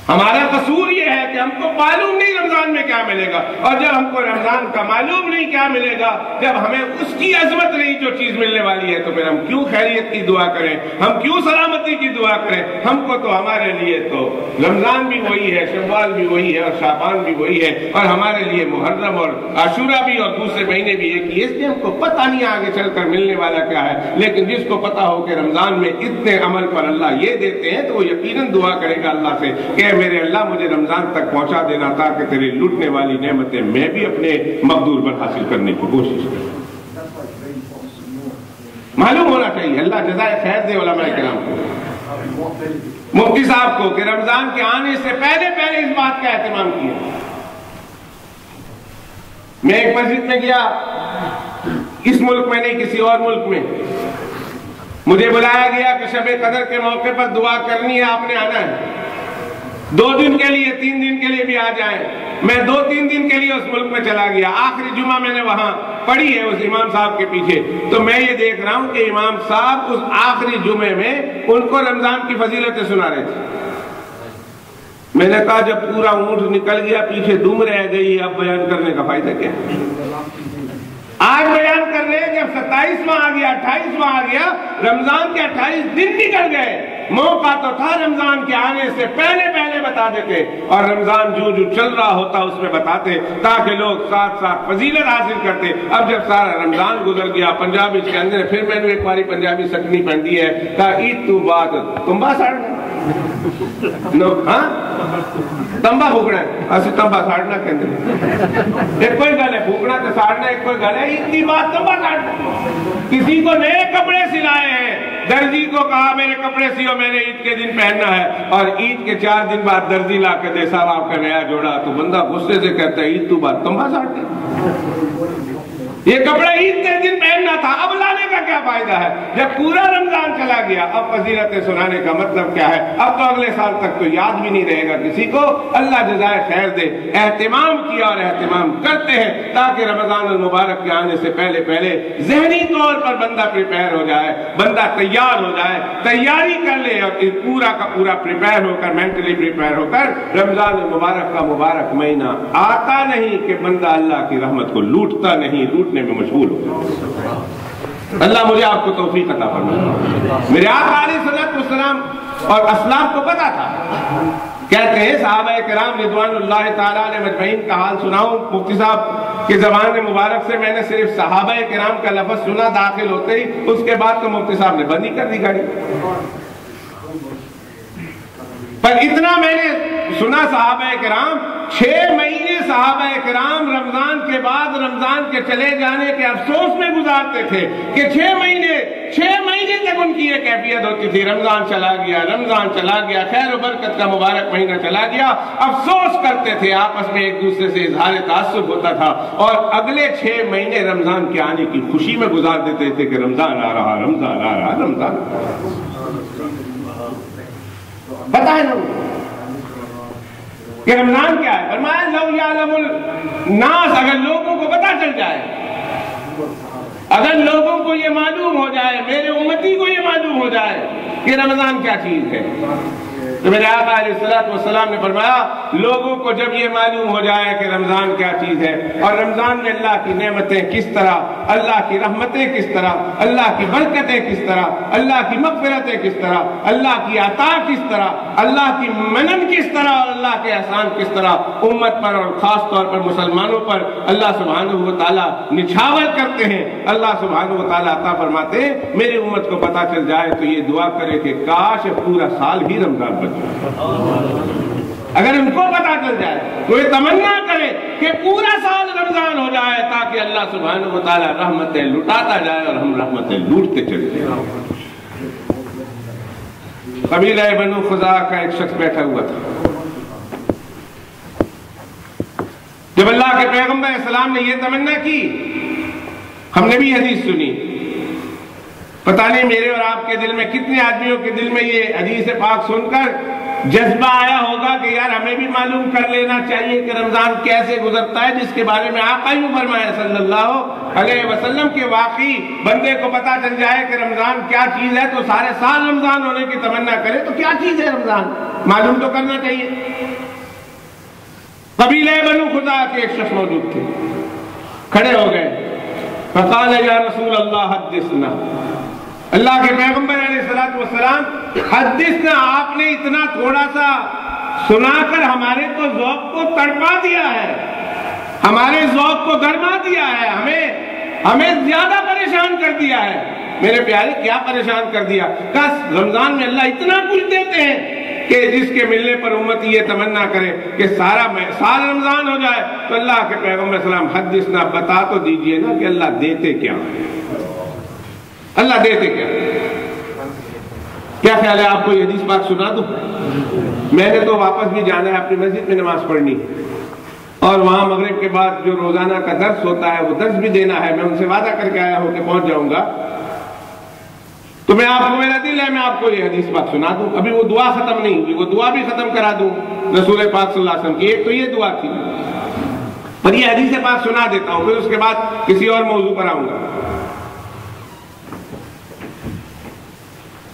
ہمارا قصور یہ ہے کہ ہم کو معلوم نہیں رمضان میں کیا ملے گا, اور جب ہم کو رمضان کا معلوم نہیں کیا ملے گا, جب ہمیں اس کی عظمت نہیں جو چیز ملنے والی ہے, تو پھر ہم کیوں خیریت کی دعا کریں, ہم کیوں سلامتی کی دعا کریں. ہم کو تو ہمارے لیے تو رمضان بھی وہی ہے, شوال بھی وہی ہے اور شعبان بھی وہی ہے, اور ہمارے لیے محرم اور عاشورہ بھی اور دوسرے مہینے بھی ایک ہی. اس لیے ہم کو پتہ نہیں آگے چل کر ملنے والا کیا ہے, لیکن جس کو پتہ ہو کہ رمضان میں اتنے عمل پر اللہ یہ دیتے ہیں تو وہ یقیناً دعا کرے گا اللہ سے کہ میرے اللہ مجھے رمضان تک پہنچا دینا تاکہ تیرے لوٹنے والی نعمتیں میں بھی اپنے مقدور پر حاصل کرنے کی کوشش کروں. معلوم ہونا چاہیے. اللہ جزائے خیر دے علماء کرام کو, مفتی صاحب کو, کہ رمضان کے آنے سے پہلے اس بات کا اہتمام کیا. میں ایک مسجد میں گیا, اس ملک میں نہیں کسی اور ملک میں, مجھے بلایا گیا کہ شب قدر کے موقع پر دعا کرنی ہے, آپ نے آنا ہے. 2 دن کے لیے 3 دن کے لیے بھی آ جائیں. میں 2-3 دن کے لیے اس ملک میں چلا گیا. آخری جمعہ میں نے وہاں پڑھی ہے اس امام صاحب کے پیچھے, تو میں یہ دیکھ رہا ہوں کہ امام صاحب اس آخری جمعے میں ان کو رمضان کی فضیلتیں سنا رہے تھے. میں نے کہا جب پورا اونٹ نکل گیا پیچھے دم رہ گئی, اب بیان کرنے کا فائدہ کیا. آج بیان کر رہے ہیں کہ 27واں آ گیا, 28واں آ گیا, رمضان کے 28 دن نکل گئے. موقع تو تھا رمضان کے آنے سے پہلے بتا دیتے, اور رمضان جو چل رہا ہوتا اس میں بتاتے تاکہ لوگ ساتھ ساتھ فضیلت حاصل کرتے. اب جب سارا رمضان گزر گیا, پنجاب اس کے اندر, پھر میں نے ایک باری پنجابی سکنی پہن دی ہے, کہا عید تو بعد تمبا ساڑنا ہاں تمبا پھوکنا ہے, اسی تمبا ساڑنا کے اندر ایک کوئی گل ہے, پھوکنا تو ساڑنا ایک کوئی گل ہے, عید کی بات تمبا ساڑنا. کسی کو نئے کپڑے سلائے ہیں, درزی کو کہا میرے کپڑے سیو, میں نے عید کے دن پہننا ہے, اور عید کے 4 دن بعد درزی لا کے دے صاحب آپ کا نیا جوڑا, تو بندہ غصے سے کہتا ہے عید تو بعد تمبا ساڑتے. یہ کپڑا عید کے دن پہننا تھا, اب لانے کا کیا فائدہ ہے جب پورا رمضان چلا گیا. اب فضیلتیں سنانے کا مطلب کیا ہے, اب تو اگلے سال تک تو یاد بھی نہیں رہے گا کسی کو. اللہ جزائے خیر دے. اہتمام کیا اور اہتمام کرتے ہیں تاکہ رمضان المبارک کے آنے سے پہلے ذہنی طور پر بندہ پریپیئر ہو جائے, بندہ تیار ہو جائے, تیاری کر لے, اور پورا کا پورا پریپیئر ہو کر, مینٹلی پریپیئر ہو کر رمضان المبارک کا مبارک مہینہ آتا نہیں کہ بندہ اللہ کی رحمت کو لوٹتا نہیں, لوٹنے میں مشغول ہو. اللہ مجھے آپ کو توفیق عطا فرمائے. میرے آقا علیہ الصلوۃ والسلام اور اسلاف کو پتا تھا. کہتے ہیں صحابہ کرام رضوان اللہ تعالیٰ علیہ مجمعین کا حال سناؤں. مفتی صاحب کی زبان مبارک سے میں نے صرف صحابہ کرام کا لفظ سنا داخل ہوتے ہی, اس کے بعد تو مفتی صاحب نے بند ہی کر دی گاڑی. پر اتنا میں نے سنا صحابہ کرام 6 مہینے صحابہ کرام رمضان کے بعد رمضان کے چلے جانے کے افسوس میں گزارتے تھے کہ 6 مہینے تک ان کی یہ کیفیت ہوتی تھی, رمضان چلا گیا, خیر و برکت کا مبارک مہینہ چلا گیا, افسوس کرتے تھے, آپس میں ایک دوسرے سے اظہار تعصب ہوتا تھا, اور اگلے 6 مہینے رمضان کے آنے کی خوشی میں گزار دیتے تھے کہ رمضان آ رہا, رمضان آ رہا, رمضان آ رہا. پتہ ہے نا کہ رمضان کیا ہے. فرمایا لو یعلم الناس, اگر لوگوں کو پتہ چل جائے, اگر لوگوں کو یہ معلوم ہو جائے, میرے امتی کو یہ معلوم ہو جائے کہ رمضان کیا چیز ہے, تو میرے آقا علیہ الصلوۃ والسلام نے فرمایا لوگوں کو جب یہ معلوم ہو جائے کہ رمضان کیا چیز ہے اور رمضان میں اللہ کی نعمتیں کس طرح، اللہ کی رحمتیں کس طرح، اللہ کی برکتیں کس طرح، اللہ کی مغفرتیں کس طرح، اللہ کی عطا کس طرح، اللہ کی منن کس طرح اور اللہ کے احسان کس طرح امت پر اور خاص طور پر مسلمانوں پر اللہ سبحانہ و تعالیٰ نچھاور کرتے ہیں، اللہ سبحانہ و تعالیٰ عطا فرماتے ہیں۔ میری امت کو پتہ چل جائے تو یہ دعا کرے کہ کاش پورا سال ہی رمضان بن جائے۔ اگر ان کو پتہ چل جائے تو یہ تمنا کرے کہ پورا سال رمضان ہو جائے تاکہ اللہ سبحانہ و تعالیٰ رحمتیں لٹاتا جائے اور ہم رحمتیں لوٹتے چلے جائیں۔ قبیلہ بنو خزاع کا ایک شخص بیٹھا ہوا تھا۔ جب اللہ کے پیغمبر علیہ السلام نے یہ تمنا کی، ہم نے بھی حدیث سنی، پتہ نہیں میرے اور آپ کے دل میں کتنے آدمیوں کے دل میں یہ حدیث پاک سن کر جذبہ آیا ہوگا کہ یار ہمیں بھی معلوم کر لینا چاہیے کہ رمضان کیسے گزرتا ہے، جس کے بارے میں آقا یوں فرمایا صلی اللہ علیہ وسلم کے واقعی بندے کو پتہ چل جائے کہ رمضان کیا چیز ہے تو سارے سال رمضان ہونے کی تمنا کرے تو کیا چیز ہے رمضان، معلوم تو کرنا چاہیے۔ قبیلہ بنو خزاع کے ایک شخص موجود تھے، کھڑے ہو گئے، فقال یا رسول اللہ حدثنا، اللہ کے پیغمبر علیہ السلام حدثنا، آپ نے اتنا تھوڑا سا سنا کر ہمارے تو ذوق کو تڑپا دیا ہے، ہمارے ذوق کو گرما دیا ہے، ہمیں زیادہ پریشان کر دیا ہے۔ میرے پیارے کیا پریشان کر دیا؟ کس رمضان میں اللہ اتنا کچھ دیتے ہیں کہ جس کے ملنے پر امت یہ تمنا کرے کہ سارا سال رمضان ہو جائے۔ تو اللہ کے پیغمبر علیہ السلام حدثنا، بتا تو دیجئے نا کہ اللہ دیتے کیا، اللہ دیتے کیا خیال ہے؟ آپ کو یہ حدیث پاک سنا دوں؟ میں نے تو واپس بھی جانا ہے اپنی مسجد میں نماز پڑھنی، اور وہاں مغرب کے بعد جو روزانہ کا درس ہوتا ہے وہ درس بھی دینا ہے، میں ان سے وعدہ کر کے آیا ہوں کہ پہنچ جاؤں گا، تو میں آپ کو، میرا دل ہے میں آپ کو یہ حدیث پاک سنا دوں۔ ابھی وہ دعا ختم نہیں ہوئی، وہ دعا بھی ختم کرا دوں رسول پاک صلی اللہ علیہ وسلم کی۔ ایک تو یہ دعا تھی، اور یہ حدیث پاک سنا دیتا ہوں، پھر اس کے بعد کسی اور موضوع پر آؤں گا۔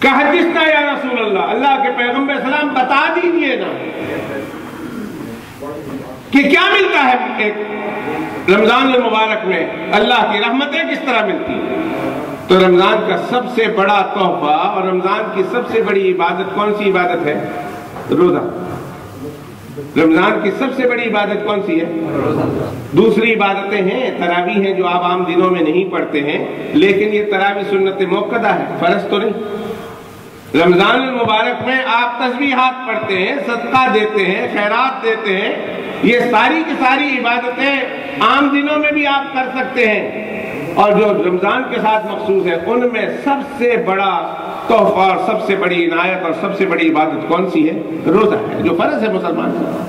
کہ حدثنا یا رسول اللہ، اللہ کے پیغمبر علیہ السلام بتا دیجئے نا کہ کیا ملتا ہے ایک رمضان المبارک میں، اللہ کی رحمتیں کس طرح ملتی ہیں۔ تو رمضان کا سب سے بڑا تحفہ اور رمضان کی سب سے بڑی عبادت کون سی عبادت ہے؟ روزہ۔ رمضان کی سب سے بڑی عبادت کون سی ہے؟ دوسری عبادتیں ہیں، تراویح ہیں جو آپ عام دنوں میں نہیں پڑھتے ہیں، لیکن یہ تراویح سنت موقدہ ہے، فرض تو نہیں۔ رمضان المبارک میں آپ تسبیحات پڑھتے ہیں، صدقہ دیتے ہیں، خیرات دیتے ہیں، یہ ساری کی ساری عبادتیں عام دنوں میں بھی آپ کر سکتے ہیں، اور جو رمضان کے ساتھ مخصوص ہے ان میں سب سے بڑا تحفہ اور سب سے بڑی عنایت اور سب سے بڑی عبادت کون سی ہے؟ روزہ ہے، جو فرض ہے مسلمان کا۔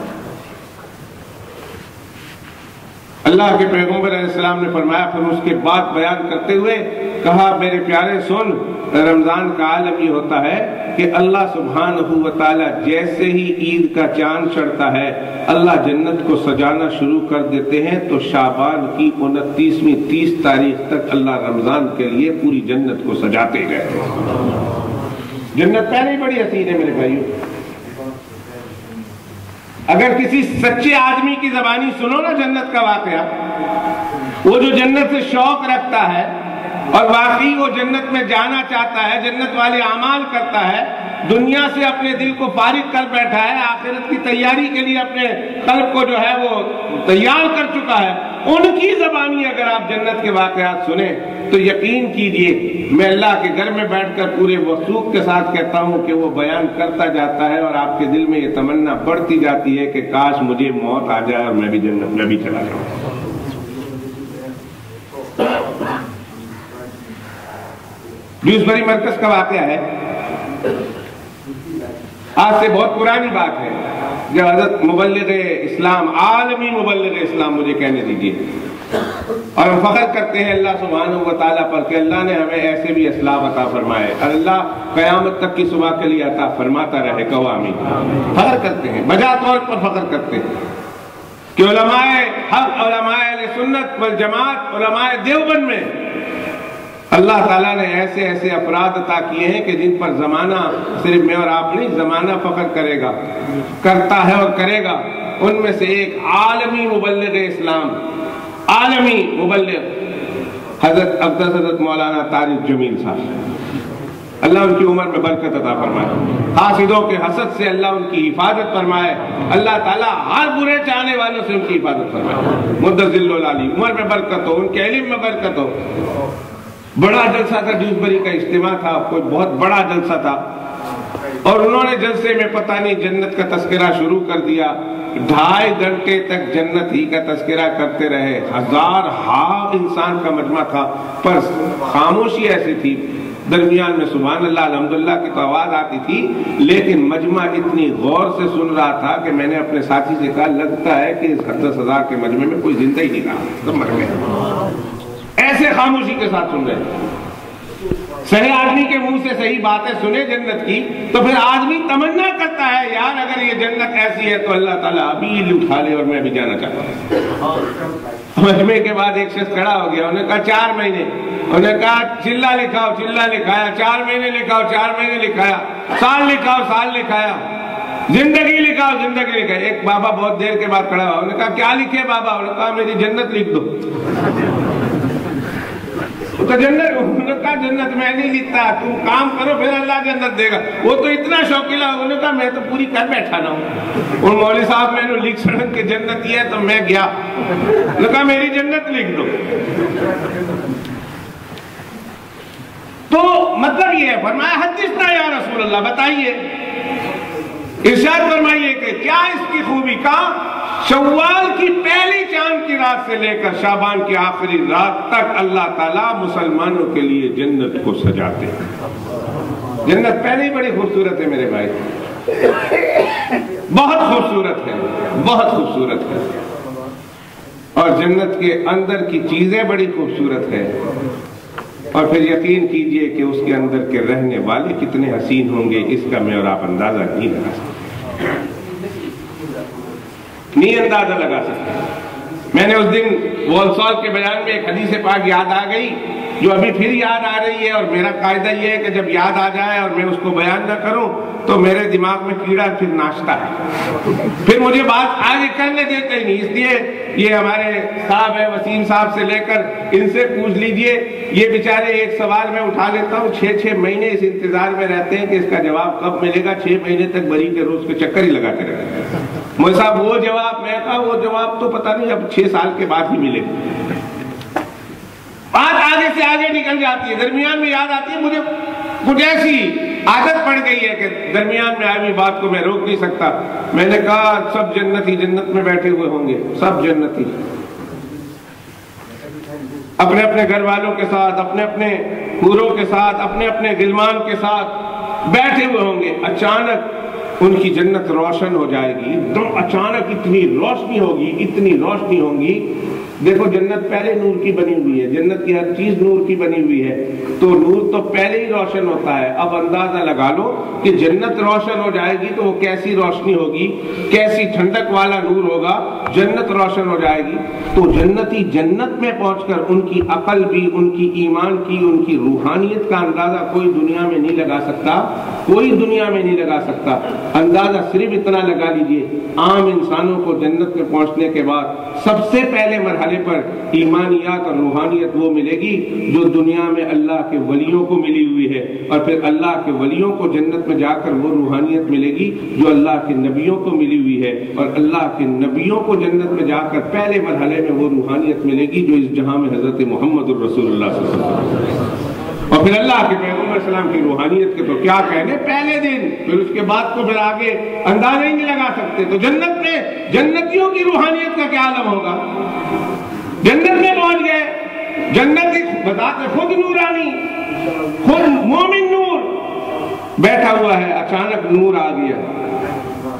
اللہ کے پیغمبر علیہ السلام نے فرمایا، پھر اس کے بعد بیان کرتے ہوئے کہا، میرے پیارے سن، رمضان کا عالم یہ ہوتا ہے کہ اللہ سبحانہ و تعالیٰ جیسے ہی عید کا چاند چڑھتا ہے اللہ جنت کو سجانا شروع کر دیتے ہیں، تو شعبان کی 29ویں 30 تاریخ تک اللہ رمضان کے لیے پوری جنت کو سجاتے گئے۔ جنت پہلے ہی بڑی حسین ہے میرے بھائیوں، اگر کسی سچے آدمی کی زبانی سنو نا جنت کا واقعہ، وہ جو جنت سے شوق رکھتا ہے اور واقعی وہ جنت میں جانا چاہتا ہے، جنت والے اعمال کرتا ہے، دنیا سے اپنے دل کو فارغ کر بیٹھا ہے، آخرت کی تیاری کے لیے اپنے قلب کو جو ہے وہ تیار کر چکا ہے، ان کی زبانی اگر آپ جنت کے واقعات سنیں تو یقین کیجئے میں اللہ کے گھر میں بیٹھ کر پورے وثوق کے ساتھ کہتا ہوں کہ وہ بیان کرتا جاتا ہے اور آپ کے دل میں یہ تمنا بڑھتی جاتی ہے کہ کاش مجھے موت آ جائے اور میں بھی جنت میں بھی چلا جاؤں۔ ڈیوسبری مرکز کا واقعہ ہے، آج سے بہت پرانی بات ہے، جب حضرت مبلغ اسلام، عالمی مبلغ اسلام مجھے کہنے دیجیے، اور ہم فخر کرتے ہیں اللہ سبحانہ و تعالیٰ پر کہ اللہ نے ہمیں ایسے بھی اسلاف عطا فرمائے، اللہ قیامت تک کی صبح کے لیے عطا فرماتا رہے، کہو آمین۔ فخر کرتے ہیں، بجا طور پر فخر کرتے ہیں کہ علماء حق، علماء اہل سنت والجماعت، علماء دیوبند میں اللہ تعالیٰ نے ایسے ایسے افراد عطا کیے ہیں کہ جن پر زمانہ، صرف میں اور آپ نہیں، زمانہ فخر کرے گا، کرتا ہے اور کرے گا۔ ان میں سے ایک عالمی مبلغ اسلام، عالمی مبلغ حضرت اقدس حضرت مولانا طارق جمیل صاحب، اللہ ان کی عمر میں برکت عطا فرمائے، حاسدوں کے حسد سے اللہ ان کی حفاظت فرمائے، اللہ تعالیٰ ہر برے چاہنے والوں سے ان کی حفاظت فرمائے، مدت ذل العالی، عمر میں برکت ہو، ان کے علم میں برکت ہو۔ بڑا جلسہ تھا، ڈیوزبری کا اجتماع تھا، کوئی بہت بڑا جلسہ تھا، اور انہوں نے جلسے میں پتہ نہیں جنت کا تذکرہ شروع کر دیا، 2.5 گھنٹے تک جنت ہی کا تذکرہ کرتے رہے، 1000 انسان کا مجمع تھا، پر خاموشی ایسی تھی، درمیان میں سبحان اللہ الحمدللہ کی تو آواز آتی تھی، لیکن مجمع اتنی غور سے سن رہا تھا کہ میں نے اپنے ساتھی سے کہا لگتا ہے کہ اس 10,000 کے مجمع میں کوئی زندہ ہی نہیں رہا، سب مر گئے، ایسے خاموشی کے ساتھ سن رہے۔ صحیح آدمی کے منہ سے صحیح باتیں سنے جنت کی تو پھر آدمی تمنا کرتا ہے یار اگر یہ جنت ایسی ہے تو اللہ تعالیٰ ابھی اٹھا لے اور میں بھی جانا چاہتا ہوں۔ مجمع کے بعد ایک شخص کھڑا ہو گیا، انہوں نے کہا 4 مہینے، انہوں نے کہا چلہ لکھاؤ، چلہ لکھایا، 4 مہینے لکھاؤ، 4 مہینے لکھایا، سال لکھاؤ، سال لکھایا، زندگی لکھاؤ، زندگی لکھایا۔ ایک بابا بہت دیر کے بعد کھڑا ہوا، انہوں نے کہا کیا لکھے بابا؟ انہوں نے کہا میری جنت لکھ دو۔ تو انہوں نے کہا جنت میں نہیں لکھتا، تم کام کرو پھر اللہ جنت دے گا۔ وہ تو اتنا شوقیلا، انہوں نے کہا میں تو پوری کر بیٹھا نہ ہوں، اور مولوی صاحب میں نے لکھ سڑک کہ جنت یہ ہے تو میں گیا، انہوں نے کہا میری جنت لکھ دو۔ تو مطلب یہ ہے، فرمایا حدثنا یا رسول اللہ، بتائیے، ارشاد فرمائیے کہ کیا اس کی خوبی کا شوال کی پہلی چاند کی رات سے لے کر شعبان کی آخری رات تک اللہ تعالیٰ مسلمانوں کے لیے جنت کو سجاتے ہیں۔ جنت پہلے ہی بڑی خوبصورت ہے میرے بھائی، بہت خوبصورت ہے، بہت خوبصورت ہے، اور جنت کے اندر کی چیزیں بڑی خوبصورت ہے، اور پھر یقین کیجئے کہ اس کے اندر کے رہنے والے کتنے حسین ہوں گے، اس کا میں اور آپ اندازہ نہیں لگا سکتے، نہیں اندازہ لگا سکتے۔ میں نے اس دن وولسال کے بیان میں ایک حدیث پاک یاد آ گئی جو ابھی پھر یاد آ رہی ہے، اور میرا قاعدہ یہ ہے کہ جب یاد آ جائے اور میں اس کو بیان نہ کروں تو میرے دماغ میں کیڑا پھر ناشتا ہے، پھر مجھے بات آگے کرنے دیتے ہی نہیں، اس لیے یہ ہمارے صاحب ہے وسیم صاحب سے لے کر ان سے پوچھ لیجئے، یہ بیچارے ایک سوال میں اٹھا لیتا ہوں، 6 مہینے اس انتظار میں رہتے ہیں کہ اس کا جواب کب ملے گا، 6 مہینے تک بری کے روز کے چکر ہی لگاتے رہتے ہیں۔ مجھے صاحب وہ جواب، میں کہا وہ جواب تو پتہ نہیں اب 6 سال کے بعد ہی ملے، بات آگے سے آگے نکل جاتی ہے، درمیان میں یاد آتی ہے، مجھے کچھ ایسی عادت پڑ گئی ہے کہ درمیان میں آئی بات کو میں روک نہیں سکتا۔ میں نے کہا سب جنتی جنت میں بیٹھے ہوئے ہوں گے، سب جنتی اپنے اپنے گھر والوں کے ساتھ، اپنے اپنے حوروں کے ساتھ، اپنے اپنے غلمان کے ساتھ بیٹھے ہوئے ہوں گے، اچانک ان کی جنت روشن ہو جائے گی، ایک دم اچانک اتنی روشنی ہوگی، اتنی روشنی ہوگی۔ دیکھو جنت پہلے نور کی بنی ہوئی ہے، جنت کی ہر چیز نور کی بنی ہوئی ہے، تو نور تو پہلے ہی روشن ہوتا ہے۔ اب اندازہ لگا لو کہ جنت روشن ہو جائے گی تو وہ کیسی روشنی ہوگی، کیسی ٹھنڈک والا نور ہوگا، جنت روشن ہو جائے گی تو جنتی جنت میں پہنچ کر ان کی عقل بھی، ان کی ایمان کی، ان کی روحانیت کا اندازہ کوئی دنیا میں نہیں لگا سکتا، کوئی دنیا میں نہیں لگا سکتا۔ اندازہ صرف اتنا لگا لیجئے، عام انسانوں کو جنت میں پہنچنے کے بعد سب سے پہلے مرحلے پر ایمانیات اور روحانیت وہ ملے گی جو دنیا میں اللہ کے ولیوں کو ملی ہوئی ہے، اور پھر اللہ کے ولیوں کو جنت میں جا کر وہ روحانیت ملے گی جو اللہ کے نبیوں کو ملی ہوئی ہے، اور اللہ کے نبیوں کو جنت میں جا کر پہلے مرحلے میں وہ روحانیت ملے گی جو اس جہاں میں حضرت محمد الرسول اللہ صلی اللہ علیہ وسلم، اور پھر اللہ کے پیغمبر علیہ السلام کی روحانیت کے تو کیا کہنے پہلے دن، پھر اس کے بعد کو پھر آگے اندازہ ہی نہیں لگا سکتے۔ تو جنت میں جنتیوں کی روحانیت کا کیا عالم ہوگا، جنت میں پہنچ گئے، جنت بتاتے خود نورانی، خود مومن نور بیٹھا ہوا ہے، اچانک نور آ گیا،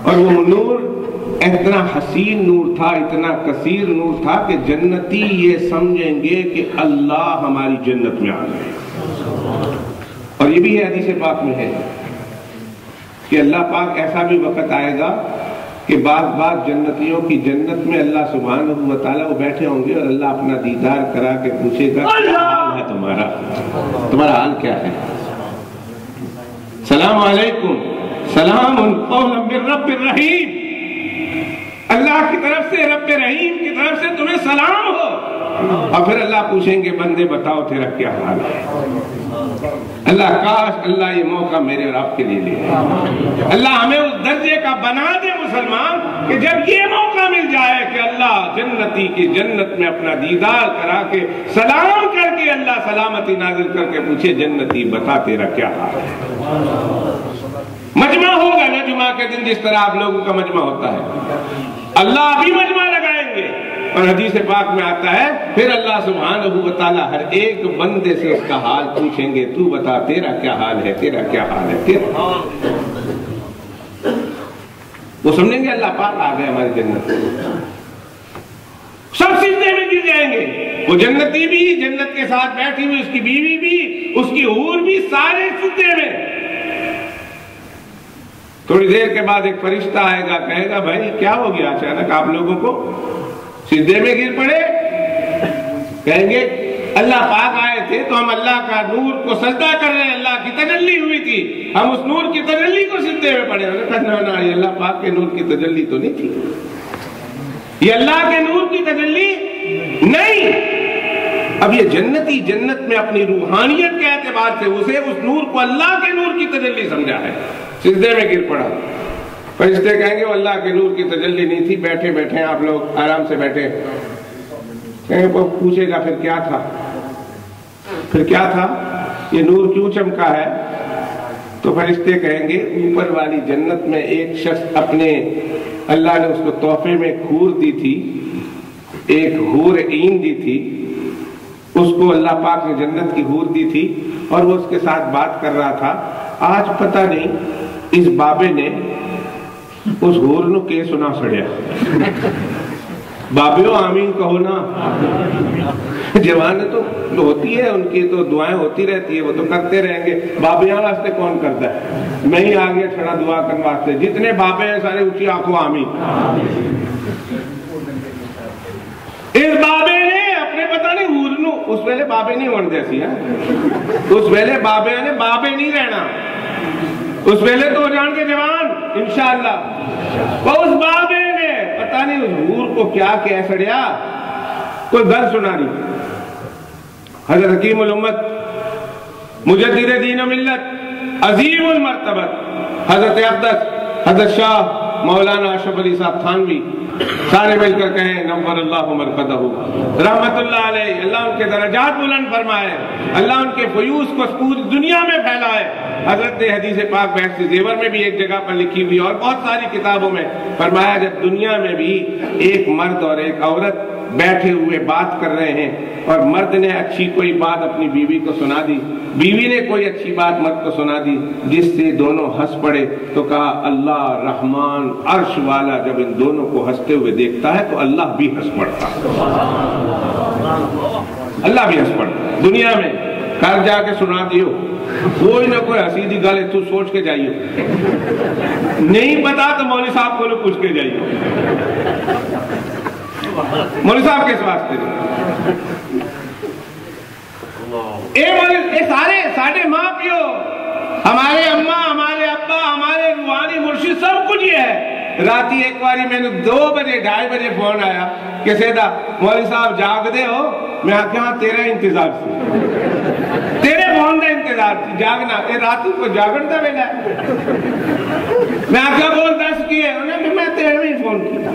اور وہ نور اتنا حسین نور تھا، اتنا کثیر نور تھا کہ جنتی یہ سمجھیں گے کہ اللہ ہماری جنت میں آ گئے۔ اور یہ بھی حدیث پاک میں ہے کہ اللہ پاک ایسا بھی وقت آئے گا کہ بعض جنتیوں کی جنت میں اللہ سبحانہ و تعالیٰ وہ بیٹھے ہوں گے اور اللہ اپنا دیدار کرا کے پوچھے گا کیا حال ہے تمہارا حال کیا ہے؟ سلام علیکم سلام قولا من رب الرحیم، اللہ کی طرف سے رب رحیم کی طرف سے تمہیں سلام ہو۔ اور پھر اللہ پوچھیں گے بندے بتاؤ تیرا کیا حال ہے؟ اللہ کاش اللہ یہ موقع میرے اور آپ کے لیے لے، اللہ ہمیں اس درجے کا بنا دے مسلمان کہ جب یہ موقع مل جائے کہ اللہ جنتی کی جنت میں اپنا دیدار کرا کے سلام کر کے اللہ سلامتی نازل کر کے پوچھے جنتی بتا تیرا کیا حال ہے۔ مجمع ہوگا نا جمعہ کے دن جس طرح آپ لوگوں کا مجمع ہوتا ہے، اللہ ابھی مجمع لگائیں گے اور حدیث پاک میں آتا ہے پھر اللہ سبحانہ و تعالیٰ ہر ایک بندے سے اس کا حال پوچھیں گے، تو بتا تیرا کیا حال ہے، تیرا کیا حال ہے، تیرا۔ وہ سمجھیں گے اللہ پاک آ گئے ہماری جنت، سب سجدے میں گر جائیں گے، وہ جنتی بھی، جنت کے ساتھ بیٹھی ہوئی اس کی بیوی بھی، اس کی حور بھی، سارے سجدے میں۔ تھوڑی دیر کے بعد ایک فرشتہ آئے گا، کہے گا بھائی کیا ہو گیا اچانک آپ لوگوں کو سجدے میں گر پڑے؟ کہیں گے اللہ پاک آئے تھے تو ہم اللہ کا نور کو سجدہ کر رہے ہیں، اللہ کی تجلی ہوئی تھی، ہم اس نور کی تجلی کو سجدے میں پڑے۔ نا یہ اللہ پاک کے نور کی تجلی تو نہیں تھی، یہ اللہ کے نور کی تجلی نہیں۔ اب یہ جنتی جنت میں اپنی روحانیت کے اعتبار سے اسے اس نور کو اللہ کے نور کی تجلی سمجھا ہے، سجدے میں گر پڑا۔ فرشتے کہیں گے وہ اللہ کے نور کی تجلی نہیں تھی، بیٹھے بیٹھے آپ لوگ آرام سے بیٹھے۔ کہیں گے پوچھے گا پھر کیا تھا، پھر کیا تھا، یہ نور کیوں چمکا ہے؟ تو فرشتے کہیں گے اوپر والی جنت میں ایک شخص اپنے اللہ نے اس کو تحفے میں حور دی تھی، ایک حور عین دی تھی، اس کو اللہ پاک نے جنت کی حور دی تھی اور وہ اس کے ساتھ بات کر رہا تھا۔ آج پتہ نہیں اس بابے نے اس حور نو کے سنا سڑیا، بابیو آمین کہو نا، جوان تو ہوتی ہے ان کی تو دعائیں ہوتی رہتی ہے، وہ تو کرتے رہیں گے، بابیاں واسطے کون کرتا ہے؟ میں ہی آگے چھڑا دعا کرنے واسطے، جتنے بابے ہیں سارے اونچی آنکھوں آمین۔ اس بابے نے اپنے پتہ نہیں حور نو، اس ویلے بابے نہیں ہونے جیسی ہے، اس ویلے بابے نے بابے نہیں رہنا، اس ویلے تو جان کے جوان انشاءاللہ۔ اس بابے نے پتہ نہیں اس حور کو کیا کہہ سڑیا، کوئی گل سنا رہی۔ حضرت حکیم الامت مجدد دین و ملت عظیم المرتبت حضرت اقدس حضرت شاہ مولانا اشرف علی صاحب تھانوی سارے مل کر کہیں نور اللہ مرقدہ، رحمت اللہ علیہ، اللہ ان کے درجات بلند فرمائے، اللہ ان کے فیوز کو پوری دنیا میں پھیلائے۔ حضرت نے حدیث پاک بحث زیور میں بھی ایک جگہ پر لکھی ہوئی اور بہت ساری کتابوں میں فرمایا جب دنیا میں بھی ایک مرد اور ایک عورت بیٹھے ہوئے بات کر رہے ہیں اور مرد نے اچھی کوئی بات اپنی بیوی کو سنا دی، بیوی نے کوئی اچھی بات مرد کو سنا دی، جس سے دونوں ہنس پڑے، تو کہا اللہ رحمان عرش والا جب ان دونوں کو ہنستے ہوئے دیکھتا ہے تو اللہ بھی ہنس پڑتا، اللہ بھی ہنس پڑتا۔ دنیا میں گھر جا کے سنا دیو کوئی نہ کوئی ہنسی دی گل تو سوچ کے جائیو، نہیں پتا تو مولوی صاحب کو پوچھ کے جائیو، مولوی صاحب کس واسطے اے سارے ماں پیو، ہمارے اماں، ہمارے ابا، ہمارے روحانی مرشد سب کچھ یہ ہے۔ راتی ایک باری میں نے 2 بجے 2:30 بجے فون آیا کہ سیدھا مولوی صاحب جاگ دے ہو، میں آخیا تیرا انتظار سی، تیرے فون کا انتظار سی، جاگنا اے راتی کو جاگن دا ویلا ہے۔ میں آخیا بول دس کی ہے، انہیں کہ میں تیرے میں ہی فون کیتا،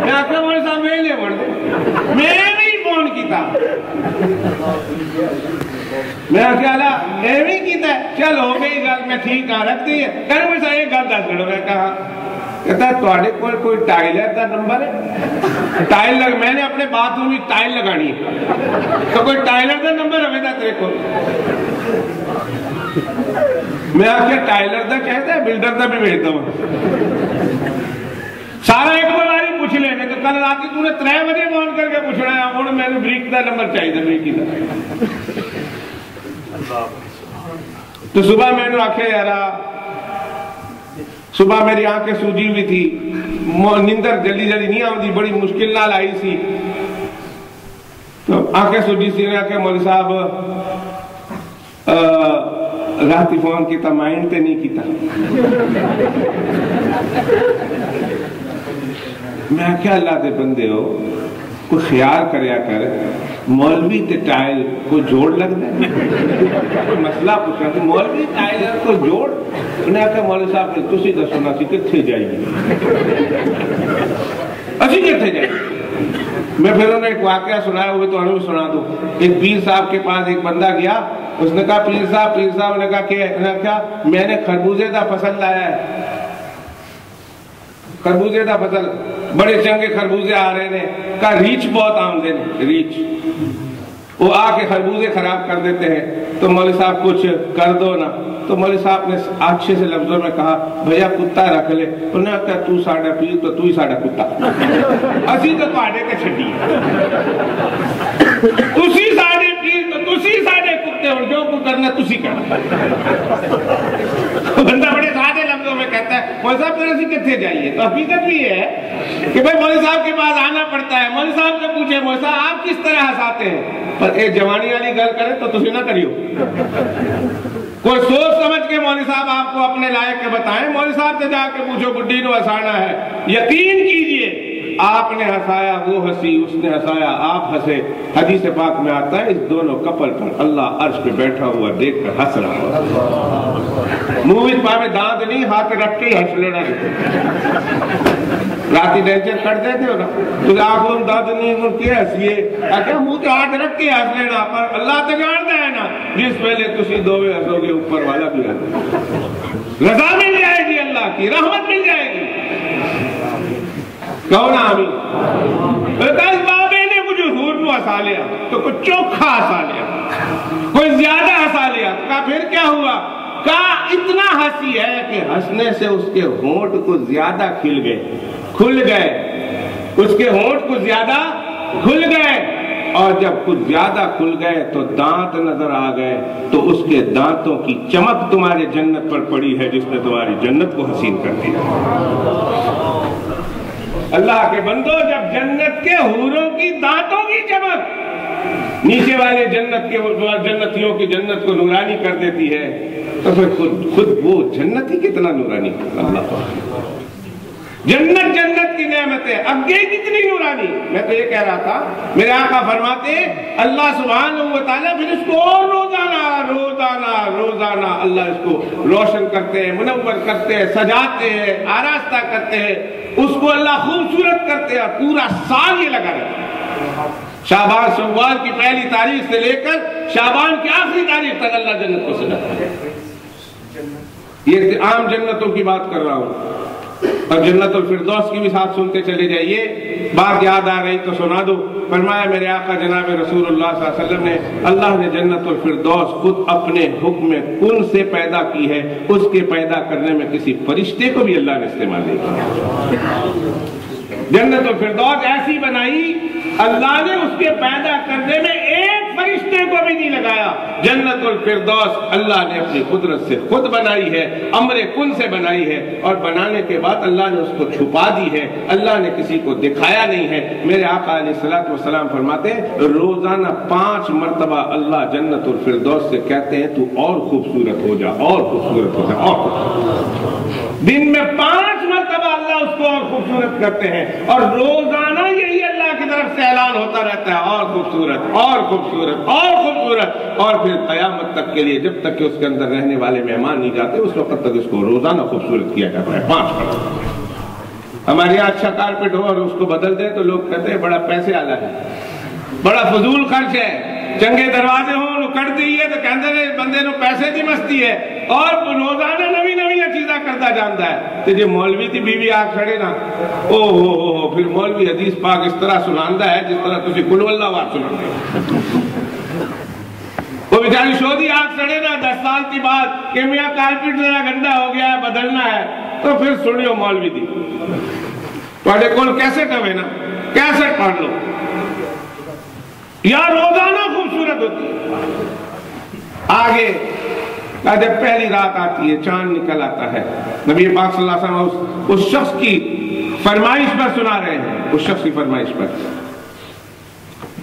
میں آخیا مولوی صاحب میں لے بڑھ دے، میں بھی فون کیتا، میں آخیا اللہ ایویں کیتا ہے، چل ہو گئی گل، میں ٹھیک ہاں رکھ دی ہے، کہنے مجھے صاحب ایک گل دس لڑو، میں کہا کہتا ہے تواڈے کول کوئی ٹائلر کا نمبر ہے؟ ٹائل لگ میں نے اپنے باتھ روم میں ٹائل لگانی ہے، تو کوئی ٹائلر کا نمبر ہوئے تھا تیرے کو؟ میں آخیا ٹائلر دا کہتا ہے بلڈر دا بھی بھیجتا ہوں، سارا ایک باری پوچھ لینے، تو کل رات تو نے 3 بجے فون کر کے پوچھنا ہے، ہوں میں نے بریک دا نمبر چاہیے، بریکی دا۔ تو صبح میں نے آخیا یارا صبح میری آنکھیں سوجی ہوئی تھی, نیندر جلدی جلدی نہیں آتی, بڑی مشکل نال آئی سی. تو آنکھیں سوجی سی نے کہ مولوی صاحب راتی فون کیتا, مائنڈ تے نہیں کیتا. میں کیا اللہ دے بندے ہو, کوئی خیال کریا کر, مولوی تے ٹائل کو جوڑ لگتا ہے. کوئی مسئلہ پوچھنا کہ مولوی ٹائل کو جوڑ. انہیں آخیا مولوی صاحب تسی دسو نا سی کتنے جائیے, اسی کتنے جائیے. میں پھر انہیں ایک واقعہ سنایا ہوئے تو انہوں بھی سنا دوں. ایک پیر صاحب کے پاس ایک بندہ گیا, اس نے کہا پیر صاحب نے کہا کہ میں نے خربوزے دا فصل لایا ہے. خربوزے دا فصل, بڑے چنگے خربوزے آ رہے ہیں. کہا ریچھ بہت آمدن ہے, ریچھ, وہ آ کے خربوزے خراب کر دیتے ہیں. تو مولوی صاحب کچھ کر دو نا. تو مولوی صاحب نے اچھے سے لفظوں میں کہا بھیا کتا رکھ لے. انہوں نے کہا تو ساڑھا پیر تو تو ہی ساڑھا کتا, اسی تو پاڑے کے چھٹی تسی ساڑھے پیر تو تسی ساڑھے کتے, اور جو کو کرنا تسی کرنا. بندہ بڑے سادے لفظوں میں کہتا ہے مولوی صاحب پھر اسی کتنے جائیے. تو حقیقت بھی یہ ہے کہ بھائی مولوی صاحب کے پاس آنا پڑتا ہے. مولوی صاحب سے پوچھے مولوی صاحب آپ کس طرح ہنساتے ہیں, پر ایک جوانی والی گل کرے تو تسی نہ کریو. کوئی سوچ سمجھ کے مولوی صاحب آپ کو اپنے لائق کے بتائیں. مولوی صاحب سے جا کے پوچھو بڈھی نو ہنسانا ہے, یقین کیجئے آپ نے ہنسایا, وہ ہنسی, اس نے ہنسایا, آپ ہنسے. حدیث پاک میں آتا ہے اس دونوں کپل پر اللہ عرش پہ بیٹھا ہوا دیکھ کر ہنس رہا ہے. منہ پاوے دانت نہیں, ہاتھ رکھ کے ہنس لینا. راتی ٹینشن کر دیتے ہو نا, تو آنکھوں دانت نہیں کے ہنسیے, اچھا منہ تو ہاتھ رکھ کے ہنس لینا. پر اللہ تو جانتا ہے نا, جس پہلے تسی دوویں ہنسو گے اوپر والا بھی رضا مل جائے گی, اللہ کی رحمت مل جائے گی. کہو نا آمین. اس بابے نے کچھ حضور کو ہنسا لیا تو کچھ چوکھا ہنسا لیا, کوئی زیادہ ہنسا لیا. کہا پھر کیا ہوا؟ کہا اتنا ہنسی ہے کہ ہنسنے سے اس کے ہونٹ کو زیادہ کھل گئے, اس کے ہونٹ کو زیادہ کھل گئے, اور جب کچھ زیادہ کھل گئے تو دانت نظر آ گئے. تو اس کے دانتوں کی چمک تمہارے جنت پر پڑی ہے جس نے تمہاری جنت کو حسین کر دیا. اللہ کے بندو, جب جنت کے حوروں کی دانتوں کی چمک نیچے والے جنتیوں کی جنت کو نورانی کر دیتی ہے, تو پھر خود وہ جنت ہی کتنا نورانی. اللہ جنت کی نعمتیں اگے کتنی نورانی. میں تو یہ کہہ رہا تھا, میرے آقا فرماتے اللہ سبحانہ و تعالیٰ پھر اس کو اور روزانہ اللہ اس کو روشن کرتے ہیں, منور کرتے ہیں, سجاتے ہیں, آراستہ کرتے ہیں, اس کو اللہ خوبصورت کرتے ہیں, اور پورا سال یہ لگا رہتا ہے. شعبان شوال کی پہلی تاریخ سے لے کر شعبان کی آخری تاریخ تک اللہ جنت کو سجاتا ہے. یہ عام جنتوں کی بات کر رہا ہوں, اور جنت الفردوس کی بھی ساتھ سنتے چلے جائیے. بات یاد آ رہی تو سنا دو. فرمایا میرے آقا جناب رسول اللہ صلی اللہ علیہ وسلم نے, اللہ نے جنت الفردوس خود اپنے حکم کن سے پیدا کی ہے. اس کے پیدا کرنے میں کسی فرشتے کو بھی اللہ نے استعمال نہیں کیا. جنت الفردوس ایسی بنائی, اللہ نے اس کے پیدا کرنے میں ایک فرشتے کو بھی نہیں لگایا. جنت الفردوس اللہ نے اپنی قدرت سے خود بنائی ہے, امر کن سے بنائی ہے, اور بنانے کے بعد اللہ نے اس کو چھپا دی ہے, اللہ نے کسی کو دکھایا نہیں ہے. میرے آقا علیہ الصلوۃ والسلام فرماتے ہیں روزانہ 5 مرتبہ اللہ جنت الفردوس سے کہتے ہیں تو اور خوبصورت ہو جا, اور خوبصورت ہو جا, اور خوبصورت. دن میں 5 مرتبہ اللہ اس کو اور خوبصورت کرتے ہیں, اور روزانہ یہی اللہ کی طرف سے اعلان ہوتا رہتا ہے اور خوبصورت, اور خوبصورت, اور خوبصورت. اور پھر قیامت تک کے لیے جب تک کہ اس کے اندر رہنے والے مہمان نہیں جاتے اس وقت تک اس کو روزانہ خوبصورت کیا جاتا ہے 5 مرتبہ. ہمارے یہاں اچھا کارپیٹ ہو اور اس کو بدل دیں تو لوگ کہتے ہیں بڑا پیسے والا ہے, بڑا فضول خرچ ہے. چنگے دروازے ہوں کٹ دیئے تو کہتے ہیں بندے نو پیسے دی مستی ہے, اور روزانہ نوی چیزاں کرتا جانتا ہے. تو جو مولوی تھی بیوی آگ سڑے نا, او ہو پھر مولوی حدیث پاک اس طرح سناندہ ہے جس طرح تسی قل واللہ وار سناندے. وہ بیچاری شودی آگ سڑے نا 10 سال کی بات کہ میاں کارپیٹ ذرا گندا ہو گیا ہے, بدلنا ہے, تو پھر سنیو مولوی دی پڑھے کول کیسٹ ہوئے نا, کیسٹ پڑھ لو, یا روزانہ خوبصورت ہوتی ہے. آگے جب پہلی رات آتی ہے، چاند نکل آتا ہے، نبی پاک صلی اللہ علیہ وسلم اس شخص کی فرمائش پر سنا رہے ہیں، اس شخص کی فرمائش پر،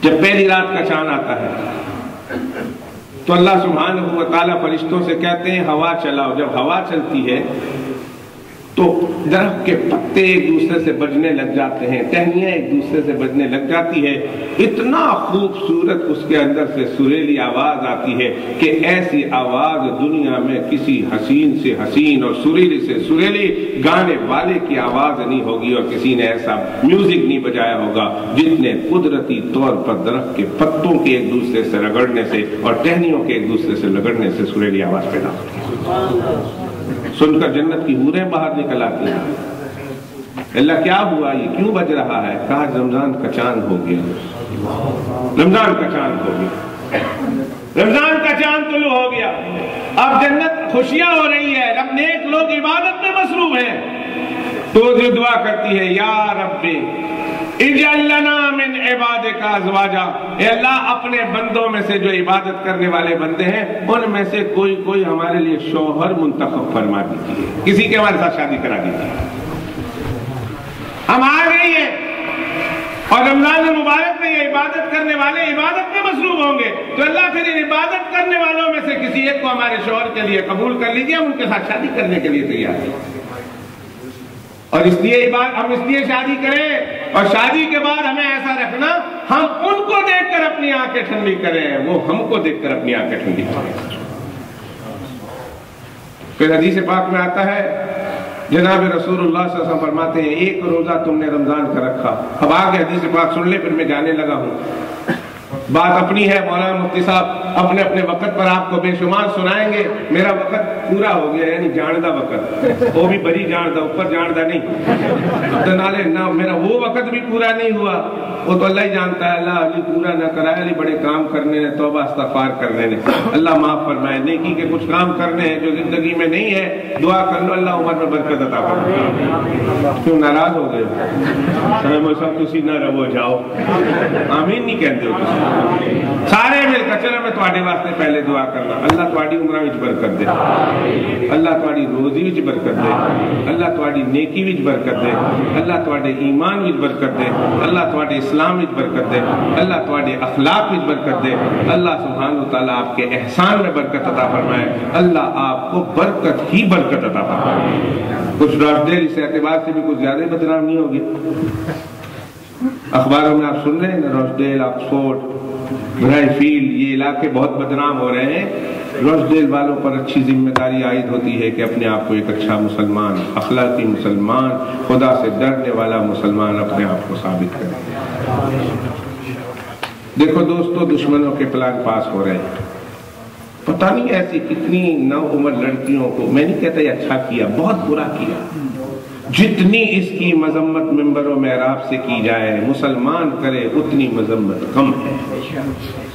جب پہلی رات کا چاند آتا ہے تو اللہ سبحانہ و تعالیٰ فرشتوں سے کہتے ہیں ہوا چلاؤ۔ جب ہوا چلتی ہے تو درخت کے پتے ایک دوسرے سے بجنے لگ جاتے ہیں، ٹہنیاں ایک دوسرے سے بجنے لگ جاتی ہے، اتنا خوبصورت اس کے اندر سے سریلی آواز آتی ہے کہ ایسی آواز دنیا میں کسی حسین سے حسین اور سریلی سے سریلی گانے والے کی آواز نہیں ہوگی، اور کسی نے ایسا میوزک نہیں بجایا ہوگا جتنے قدرتی طور پر درخت کے پتوں کے ایک دوسرے سے رگڑنے سے اور ٹہنیوں کے ایک دوسرے سے رگڑنے سے سریلی آواز پیدا ہوتی ہے۔ سن کر جنت کی حوریں باہر نکل آتی ہیں، اللہ کیا ہوا، یہ کیوں بج رہا ہے؟ کہا رمضان کا چاند ہو گیا، رمضان کا چاند ہو گیا، رمضان کا چاند طلوع ہو گیا، اب جنت خوشیاں ہو رہی ہے، اب نیک لوگ عبادت میں مصروف ہیں، تو جو دعا کرتی ہے یا رب اجعل لنا من عبادک ازواجا، اے اللہ اپنے بندوں میں سے جو عبادت کرنے والے بندے ہیں ان میں سے کوئی ہمارے لیے شوہر منتخب فرما دیجیے، کسی کے ہمارے ساتھ شادی کرا دیجیے، ہم آ گئی ہیں اور رمضان المبارک میں یہ عبادت کرنے والے عبادت میں مصروف ہوں گے، تو اللہ پھر ان عبادت کرنے والوں میں سے کسی ایک کو ہمارے شوہر کے لیے قبول کر لیجیے، ہم ان کے ساتھ شادی کرنے کے لیے تیار ہیں، اور اس لیے ہم اس لیے شادی کریں، اور شادی کے بعد ہمیں ایسا رکھنا ہم ان کو دیکھ کر اپنی آنکھیں ٹھنڈی کریں، وہ ہم کو دیکھ کر اپنی آنکھیں ٹھنڈی کریں۔ پھر حدیث پاک میں آتا ہے جناب رسول اللہ صلی اللہ علیہ وسلم فرماتے ہیں ایک روزہ تم نے رمضان کا رکھا، اب آگے حدیث پاک سن لے، پھر میں جانے لگا ہوں، بات اپنی ہے، مولانا مفتی صاحب اپنے اپنے وقت پر آپ کو بے شمار سنائیں گے، میرا وقت پورا ہو گیا، یعنی جاندہ وقت، وہ بھی بڑی جاندہ، اوپر جاندہ نہیں، نہ میرا وہ وقت بھی پورا نہیں ہوا، وہ تو اللہ ہی جانتا ہے، اللہ علی پورا نہ کرائے، علی بڑے کام کرنے نے، توبہ استغفار کرنے نے، اللہ معاف فرمائے، نیکی کے کچھ کام کرنے ہیں جو زندگی میں نہیں ہے، دعا کر لو اللہ عمر میں برکت عطا فرمائے۔ کیوں ناراض ہو گئے صاحب تسی نہ رو جاؤ، آمین نہیں کہتے ہو سارے مل کر، چلو میں تواڈے واسطے پہلے دعا کرنا، اللہ تواڈی عمرہ وچ برکت دے، اللہ تواڈی روزی وچ برکت دے، اللہ تواڈی نیکی وچ برکت دے، اللہ تواڈے ایمان وچ برکت دے، اللہ تواڈے اسلام وچ برکت دے، اللہ تواڈے اخلاق وچ برکت دے، اللہ سبحانہ وتعالی آپ کے احسان میں برکت عطا فرمائے، اللہ آپ کو برکت ہی برکت عطا فرمائے۔ کچھ راشدیل اس اعتبار سے بھی کچھ زیادہ بدنام نہیں ہوگی، اخباروں میں آپ سن رہے ہیں نا، روشڈیل، آکسفورڈ، برائے فیلڈ، یہ علاقے بہت بدنام ہو رہے ہیں، روشڈیل والوں پر اچھی ذمہ داری عائد ہوتی ہے کہ اپنے آپ کو ایک اچھا مسلمان، اخلاقی مسلمان، خدا سے ڈرنے والا مسلمان اپنے آپ کو ثابت کرے۔ دیکھو دوستو، دشمنوں کے پلان پاس ہو رہے ہیں، پتہ نہیں ایسی کتنی نو عمر لڑکیوں کو، میں نہیں کہتا یہ اچھا کیا، بہت برا کیا، جتنی اس کی مذمت منبر و محراب سے کی جائے، مسلمان کرے اتنی مذمت کم ہے،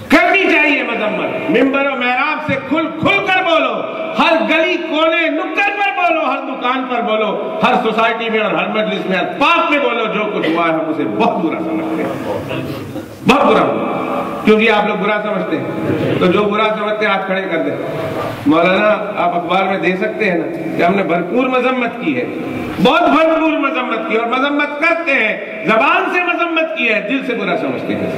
کرنی چاہیے مذمت، منبر و محراب سے کھل کر بولو، ہر گلی کونے نکڑ پر بولو، ہر دکان پر بولو، ہر سوسائٹی میں اور ہر مجلس میں، ہر پاک میں بولو، جو کچھ ہوا ہے ہم اسے بہت برا سمجھتے ہیں، بہت برا ہوا، کیونکہ آپ لوگ برا سمجھتے ہیں، تو جو برا سمجھتے ہیں ہاتھ کھڑے کر دیں۔ مولانا آپ اخبار میں دے سکتے ہیں نا کہ ہم نے بھرپور مذمت کی ہے، بہت بھرپور مذمت کی، اور مذمت کرتے ہیں، زبان سے مذمت کی ہے، دل سے برا سمجھتے ہیں،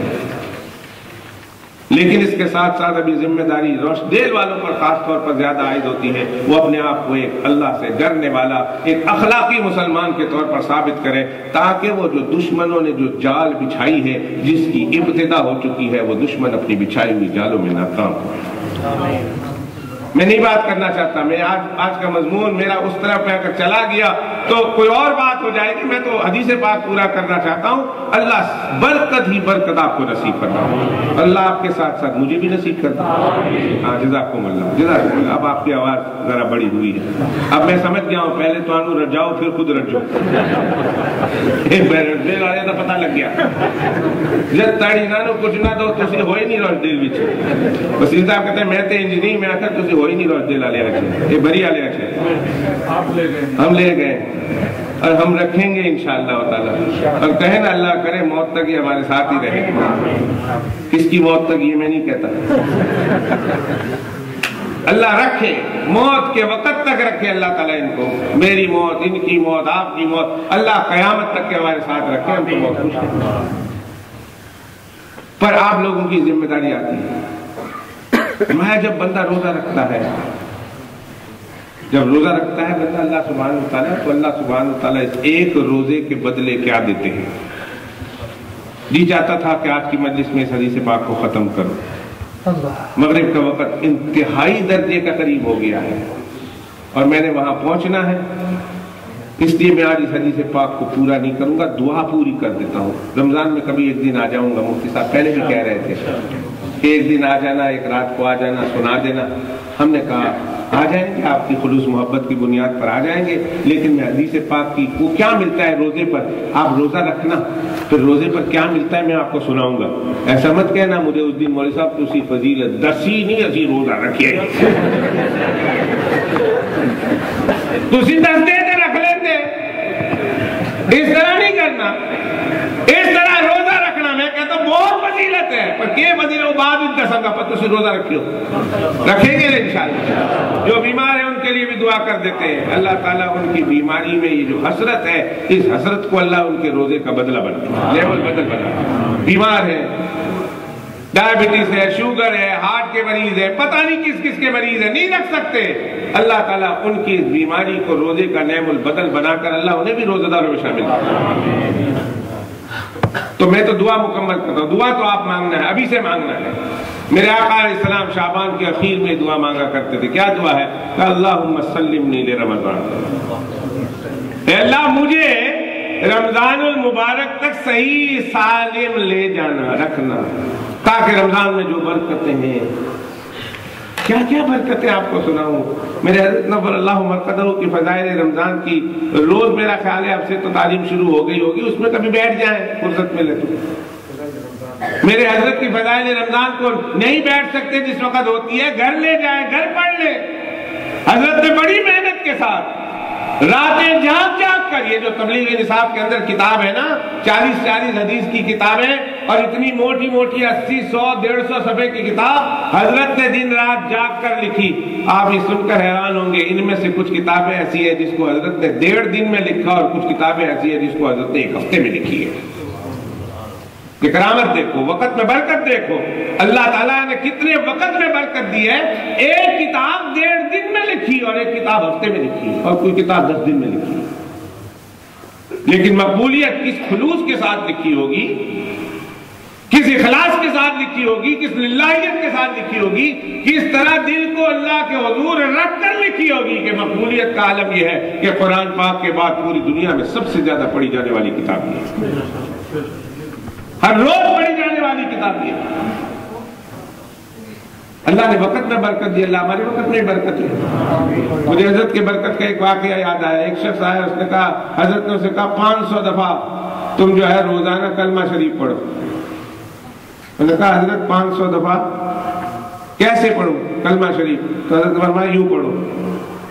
لیکن اس کے ساتھ ساتھ ابھی ذمہ داری روشڈیل والوں پر خاص طور پر زیادہ عائد ہوتی ہے، وہ اپنے آپ کو ایک اللہ سے ڈرنے والا، ایک اخلاقی مسلمان کے طور پر ثابت کرے، تاکہ وہ جو دشمنوں نے جو جال بچھائی ہے، جس کی ابتدا ہو چکی ہے، وہ دشمن اپنی بچھائی ہوئی جالوں میں ناکام ہو۔ میں نہیں بات کرنا چاہتا، میں آج کا مضمون میرا اس طرح پہ اگر چلا گیا تو کوئی اور بات ہو جائے گی، میں تو حدیث پاک پورا کرنا چاہتا ہوں، اللہ برکت ہی برکت آپ کو نصیب کرنا، اللہ آپ کے ساتھ ساتھ مجھے بھی نصیب کرتا۔ ہاں جزاکم اللہ، جزاکم اللہ۔ اب آپ کی آواز ذرا بڑی ہوئی ہے، اب میں سمجھ گیا ہوں، پہلے تو آنو رجاؤ پھر خود رجو، دل آنے کا پتہ لگ گیا، جب تاڑی نانو کچھ نہ دو تسی ہوئی نہیں روش دل بچ، وسیل صاحب کہتے ہیں میں تے انج نہیں، میں آخر تسی ہوئی نہیں روش دل آلے اچھے، یہ بری آلے اچھے، ہم لے گئے اور ہم رکھیں گے انشاءاللہ تعالیٰ، اور کہیں نا اللہ کرے موت تک یہ ہمارے ساتھ ہی رہے، کس کی موت تک یہ میں نہیں کہتا، اللہ رکھے، موت کے وقت تک رکھے اللہ تعالیٰ ان کو، میری موت، ان کی موت، آپ کی موت، اللہ قیامت تک کے ہمارے ساتھ رکھے، ہم تو بہت خوش ہیں۔ پر آپ لوگوں کی ذمہ داری آتی ہے، میں جب بندہ روزہ رکھتا ہے، جب روزہ رکھتا ہے بندہ اللہ سبحانہ وتعالیٰ، تو اللہ سبحانہ وتعالیٰ اس ایک روزے کے بدلے کیا دیتے ہیں؟ جی چاہتا تھا کہ آج کی مجلس میں اس حدیث پاک کو ختم کرو، مغرب کا وقت انتہائی درجے کا قریب ہو گیا ہے اور میں نے وہاں پہنچنا ہے، اس لیے میں آج اس حدیث پاک کو پورا نہیں کروں گا، دعا پوری کر دیتا ہوں۔ رمضان میں کبھی ایک دن آ جاؤں گا، مفتی صاحب پہلے بھی کہہ رہے تھے کہ ایک دن آ جانا، ایک رات کو آ جانا، سنا دینا۔ ہم نے کہا آ جائیں گے، آپ کی خلوص محبت کی بنیاد پر آ جائیں گے، لیکن میں حدیث پاک کی وہ کیا ملتا ہے روزے پر، آپ روزہ رکھنا، پھر روزے پر کیا ملتا ہے میں آپ کو سناؤں گا۔ ایسا مت کہنا مجھے اس دن مولوی صاحب تو اسی فضیلت دسی نہیں اسی روزہ رکھیے، تسی دستے تھے رکھ لیتے، اس طرح نہیں کرنا، اس طرح روزہ رکھنا۔ میں کہتا ہوں بہت فضیلت ہے، پر کیا فضیلت وہ بعد میں دسوں گا، پر تسی روزہ رکھیو، رکھیں گے انشاءاللہ۔ جو بیمار ہیں ان کے لیے بھی دعا کر دیتے ہیں، اللہ تعالیٰ ان کی بیماری میں یہ جو حسرت ہے، اس حسرت کو اللہ ان کے روزے کا بدلہ بنا، لیول بدل بنا۔ بیمار ہے، ڈائبٹیز ہے، شوگر ہے، ہارٹ کے مریض ہے، پتہ نہیں کس کس کے مریض ہے، نہیں رکھ سکتے، اللہ تعالیٰ ان کی بیماری کو روزے کا نعم البدل بنا کر اللہ انہیں بھی روزہ داروں میں شامل کرے۔ تو میں تو دعا مکمل کرتا ہوں، دعا تو آپ مانگنا ہے، ابھی سے مانگنا ہے۔ میرے آقا علیہ السلام شعبان کے اخیر میں دعا مانگا کرتے تھے، کیا دعا ہے؟ کہ اللہم سلمنی لرمضان، اے اللہ مجھے رمضان المبارک تک صحیح سالم لے جانا، رکھنا، تاکہ رمضان میں جو برکتیں ہیں، کیا کیا برکتیں آپ کو سناؤں۔ میرے حضرت نفر اللہ مرقدہ کی فضائل رمضان کی روز میرا خیال ہے اب سے تو تعلیم شروع ہو گئی ہوگی، اس میں کبھی بیٹھ جائیں فرصت ملے تو۔ میرے حضرت کی فضائل رمضان کو نہیں بیٹھ سکتے جس وقت ہوتی ہے، گھر لے جائیں، گھر پڑھ لیں۔ حضرت نے بڑی محنت کے ساتھ راتیں جاگ جاگ کر، یہ جو تبلیغ نصاب کے اندر کتاب ہے نا، 40 حدیث کی کتابیں اور اتنی موٹی موٹی 80 100 150 صفحے کی کتاب حضرت نے دن رات جاگ کر لکھی۔ آپ یہ سن کر حیران ہوں گے، ان میں سے کچھ کتابیں ایسی ہیں جس کو حضرت نے 1.5 دن میں لکھا، اور کچھ کتابیں ایسی ہیں جس کو حضرت نے 1 ہفتے میں لکھی ہے۔ کہ کرامت دیکھو، وقت میں برکت دیکھو، اللہ تعالیٰ نے کتنے وقت میں برکت دی ہے۔ ایک کتاب 1.5 دن میں لکھی اور ایک کتاب ہفتے میں لکھی، اور کوئی کتاب 10 دن میں لکھی، لیکن مقبولیت کس خلوص کے ساتھ لکھی ہوگی، کس اخلاص کے ساتھ لکھی ہوگی، کس للہیت کے ساتھ لکھی ہوگی، کس طرح دل کو اللہ کے حضور رکھ کر لکھی ہوگی۔ کہ مقبولیت کا عالم یہ ہے کہ قرآن پاک کے بعد پوری دنیا میں سب سے زیادہ پڑھی جانے والی کتاب یہ ہے، ہر روز پڑھی جانے والی کتاب یہ۔ اللہ نے وقت میں برکت دی، اللہ ہمارے وقت میں برکت ہے۔ مجھے حضرت کے برکت کا ایک واقعہ یاد آیا۔ ایک شخص آیا، اس نے کہا، حضرت نے اسے کہا 500 دفعہ تم جو ہے روزانہ کلمہ شریف پڑھو۔ میں نے کہا حضرت 500 دفعہ کیسے پڑھوں کلمہ شریف؟ تو حضرت نے فرمایا یوں پڑھو،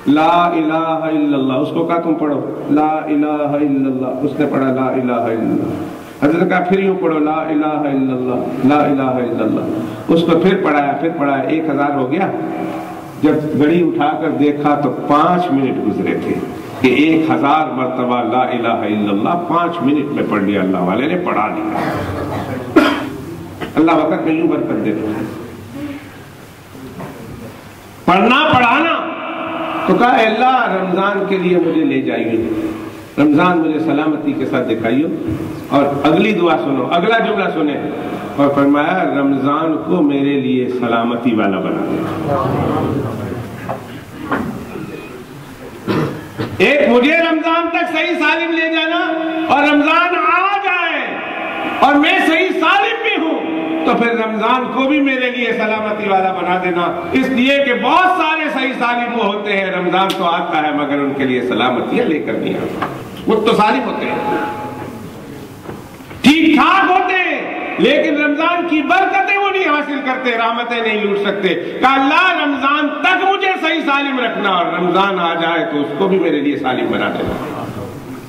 لا الہ الا اللہ۔ اس کو کہا تم پڑھو لا الہ الا اللہ، اس نے پڑھا لا الہ الا اللہ۔ حضرت نے کہا پھر یوں پڑھو لا الہ الا اللہ، لا الہ الا اللہ۔ اس کو پھر پڑھایا، 1000 ہو گیا۔ جب گھڑی اٹھا کر دیکھا تو 5 منٹ گزرے تھے کہ 1000 مرتبہ لا الہ الا اللہ 5 منٹ میں پڑھ لیا، اللہ والے نے پڑھا لیا۔ اللہ وقت میں یوں برکت دیتا ہے۔ پڑھنا پڑھانا تو کہا اے اللہ رمضان کے لیے مجھے لے جائیے، رمضان مجھے سلامتی کے ساتھ دکھائیے، اور اگلی دعا سنو، اگلا جملہ سنیں، اور فرمایا رمضان کو میرے لیے سلامتی والا بنا دے۔ ایک مجھے رمضان تک صحیح سالم لے جانا، اور رمضان آ جائے اور میں صحیح سالم بھی ہوں تو پھر رمضان کو بھی میرے لیے سلامتی والا بنا دینا۔ اس لیے کہ بہت سارے صحیح سالم وہ ہوتے ہیں، رمضان تو آتا ہے مگر ان کے لیے سلامتیاں لے کر نہیں آتا۔ وہ تو سالم ہوتے ہیں، ٹھیک ٹھاک ہوتے ہیں، لیکن رمضان کی برکتیں وہ نہیں حاصل کرتے، رحمتیں نہیں لوٹ سکتے۔ کہ اللہ رمضان تک مجھے صحیح سالم رکھنا، اور رمضان آ جائے تو اس کو بھی میرے لیے سالم بنا دینا۔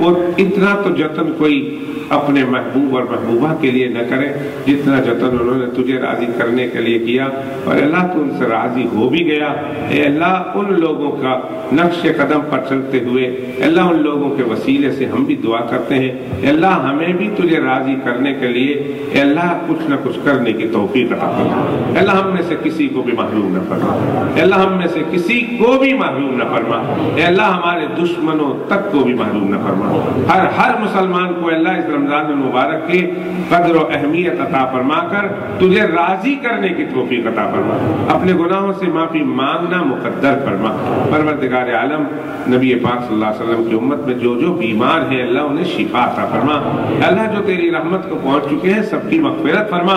وہ اتنا تو جتن کوئی اپنے محبوب اور محبوبہ کے لیے نہ کرے جتنا جتن انہوں نے تجھے راضی کرنے کے لیے کیا، اور اللہ تو ان سے راضی ہو بھی گیا۔ اے اللہ ان لوگوں کا نقش قدم پر چلتے ہوئے اللہ ان لوگوں کے وسیلے سے ہم بھی دعا کرتے ہیں، اے اللہ ہمیں بھی تجھے راضی کرنے کے لیے اے اللہ کچھ نہ کچھ کرنے کی توفیق عطا فرما۔ اے اللہ ہم میں سے کسی کو بھی محروم نہ فرما، اے اللہ ہم میں سے کسی کو بھی محروم نہ فرما، اے اللہ ہمارے دشمنوں تک کو بھی محروم نہ فرما۔ ہر مسلمان کو اللہ اس رمضان المبارک کی قدر و اہمیت عطا فرما کر تجھے راضی کرنے کی توفیق عطا فرما، اپنے گناہوں سے معافی مانگنا مقدر فرما۔ پروردگار عالم نبی پاک صلی اللہ علیہ وسلم کی امت میں جو جو بیمار ہیں اللہ انہیں شفا عطا فرما، اللہ جو تیری رحمت کو پہنچ چکے ہیں سب کی مغفرت فرما،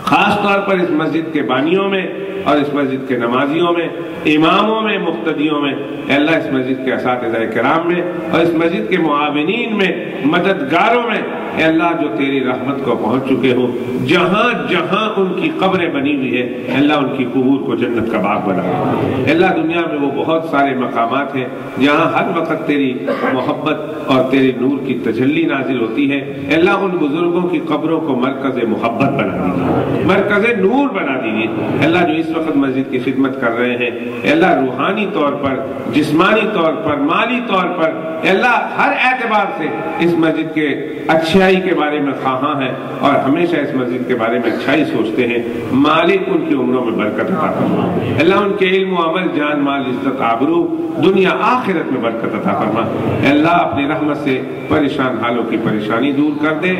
خاص طور پر اس مسجد کے بانیوں میں اور اس مسجد کے نمازیوں میں، اماموں میں، مقتدیوں میں، اے اللہ اس مسجد کے اساتذہ کرام میں اور اس مسجد کے معاونین میں، مددگاروں میں، اے اللہ جو تیری رحمت کو پہنچ چکے ہو، جہاں جہاں ان کی قبریں بنی ہوئی ہے اے اللہ ان کی قبور کو جنت کا باغ بنا دے۔ اے اللہ دنیا میں وہ بہت سارے مقامات ہیں جہاں ہر وقت تیری محبت اور تیری نور کی تجلی نازل ہوتی ہے، اے اللہ ان بزرگوں کی قبروں کو مرکز محبت بنا دیجیے، مرکز نور بنا دیجیے۔ اے اللہ جو اس وقت مسجد کی خدمت کر رہے ہیں اے اللہ روحانی طور پر، جسمانی طور پر، مالی طور پر، اے اللہ ہر اعتبار سے اس مسجد کے اچھائی کے بارے میں خواہاں ہیں اور ہمیشہ اس مسجد کے بارے میں اچھائی سوچتے ہیں، مالک ان کی عمروں میں برکت عطا فرما، اے اللہ ان کے علم و عمل، جان مال، عزت آبرو، دنیا آخرت میں برکت عطا فرما۔ اے اللہ اپنی رحمت سے پریشان حالوں کی پریشانی دور کر دے،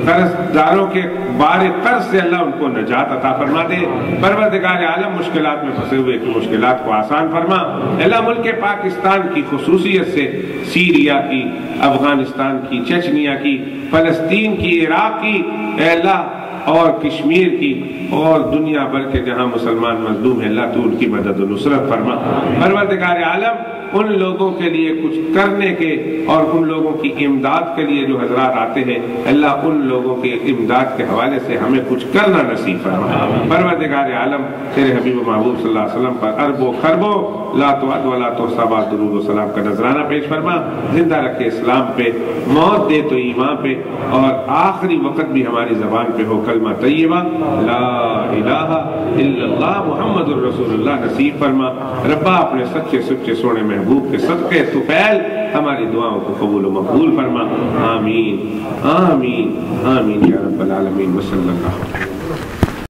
قرض داروں کے بار قرض سے اللہ ان کو نجات عطا فرما دے، پروردگار عالم مشکلات میں پھنسے ہوئے کی مشکلات کو آسان فرما۔ اے اللہ ملک پاکستان کی خصوصیت سے سیریا کی، افغانستان کی، چچنیا کی، فلسطین کی، عراق کی، اے اللہ اور کشمیر کی اور دنیا بھر کے جہاں مسلمان مظلوم ہیں اللہ تو ان کی مدد و نصرت فرما۔ پروردگار عالم ان لوگوں کے لیے کچھ کرنے کے اور ان لوگوں کی امداد کے لیے جو حضرات آتے ہیں اللہ ان لوگوں کے امداد کے حوالے سے ہمیں کچھ کرنا نصیب فرما۔ پروردگار عالم تیرے حبیب و محبوب صلی اللہ علیہ وسلم پر اربوں خربوں لا تعد ولا تحصى درود و سلام کا نذرانہ پیش فرما، زندہ رکھے اسلام پہ، موت دے تو ایمان پہ، اور آخری وقت بھی ہماری زبان پہ ہو کلمہ طیبہ لا الہ الا اللہ محمد الرسول اللہ نصیب فرما۔ ربا اپنے سچے سچے سونے محبوب کے صدقے طفیل ہماری دعاؤں کو قبول و مقبول فرما، آمین آمین آمین یا رب العالمین، وصلی اللہ علیہ وسلم۔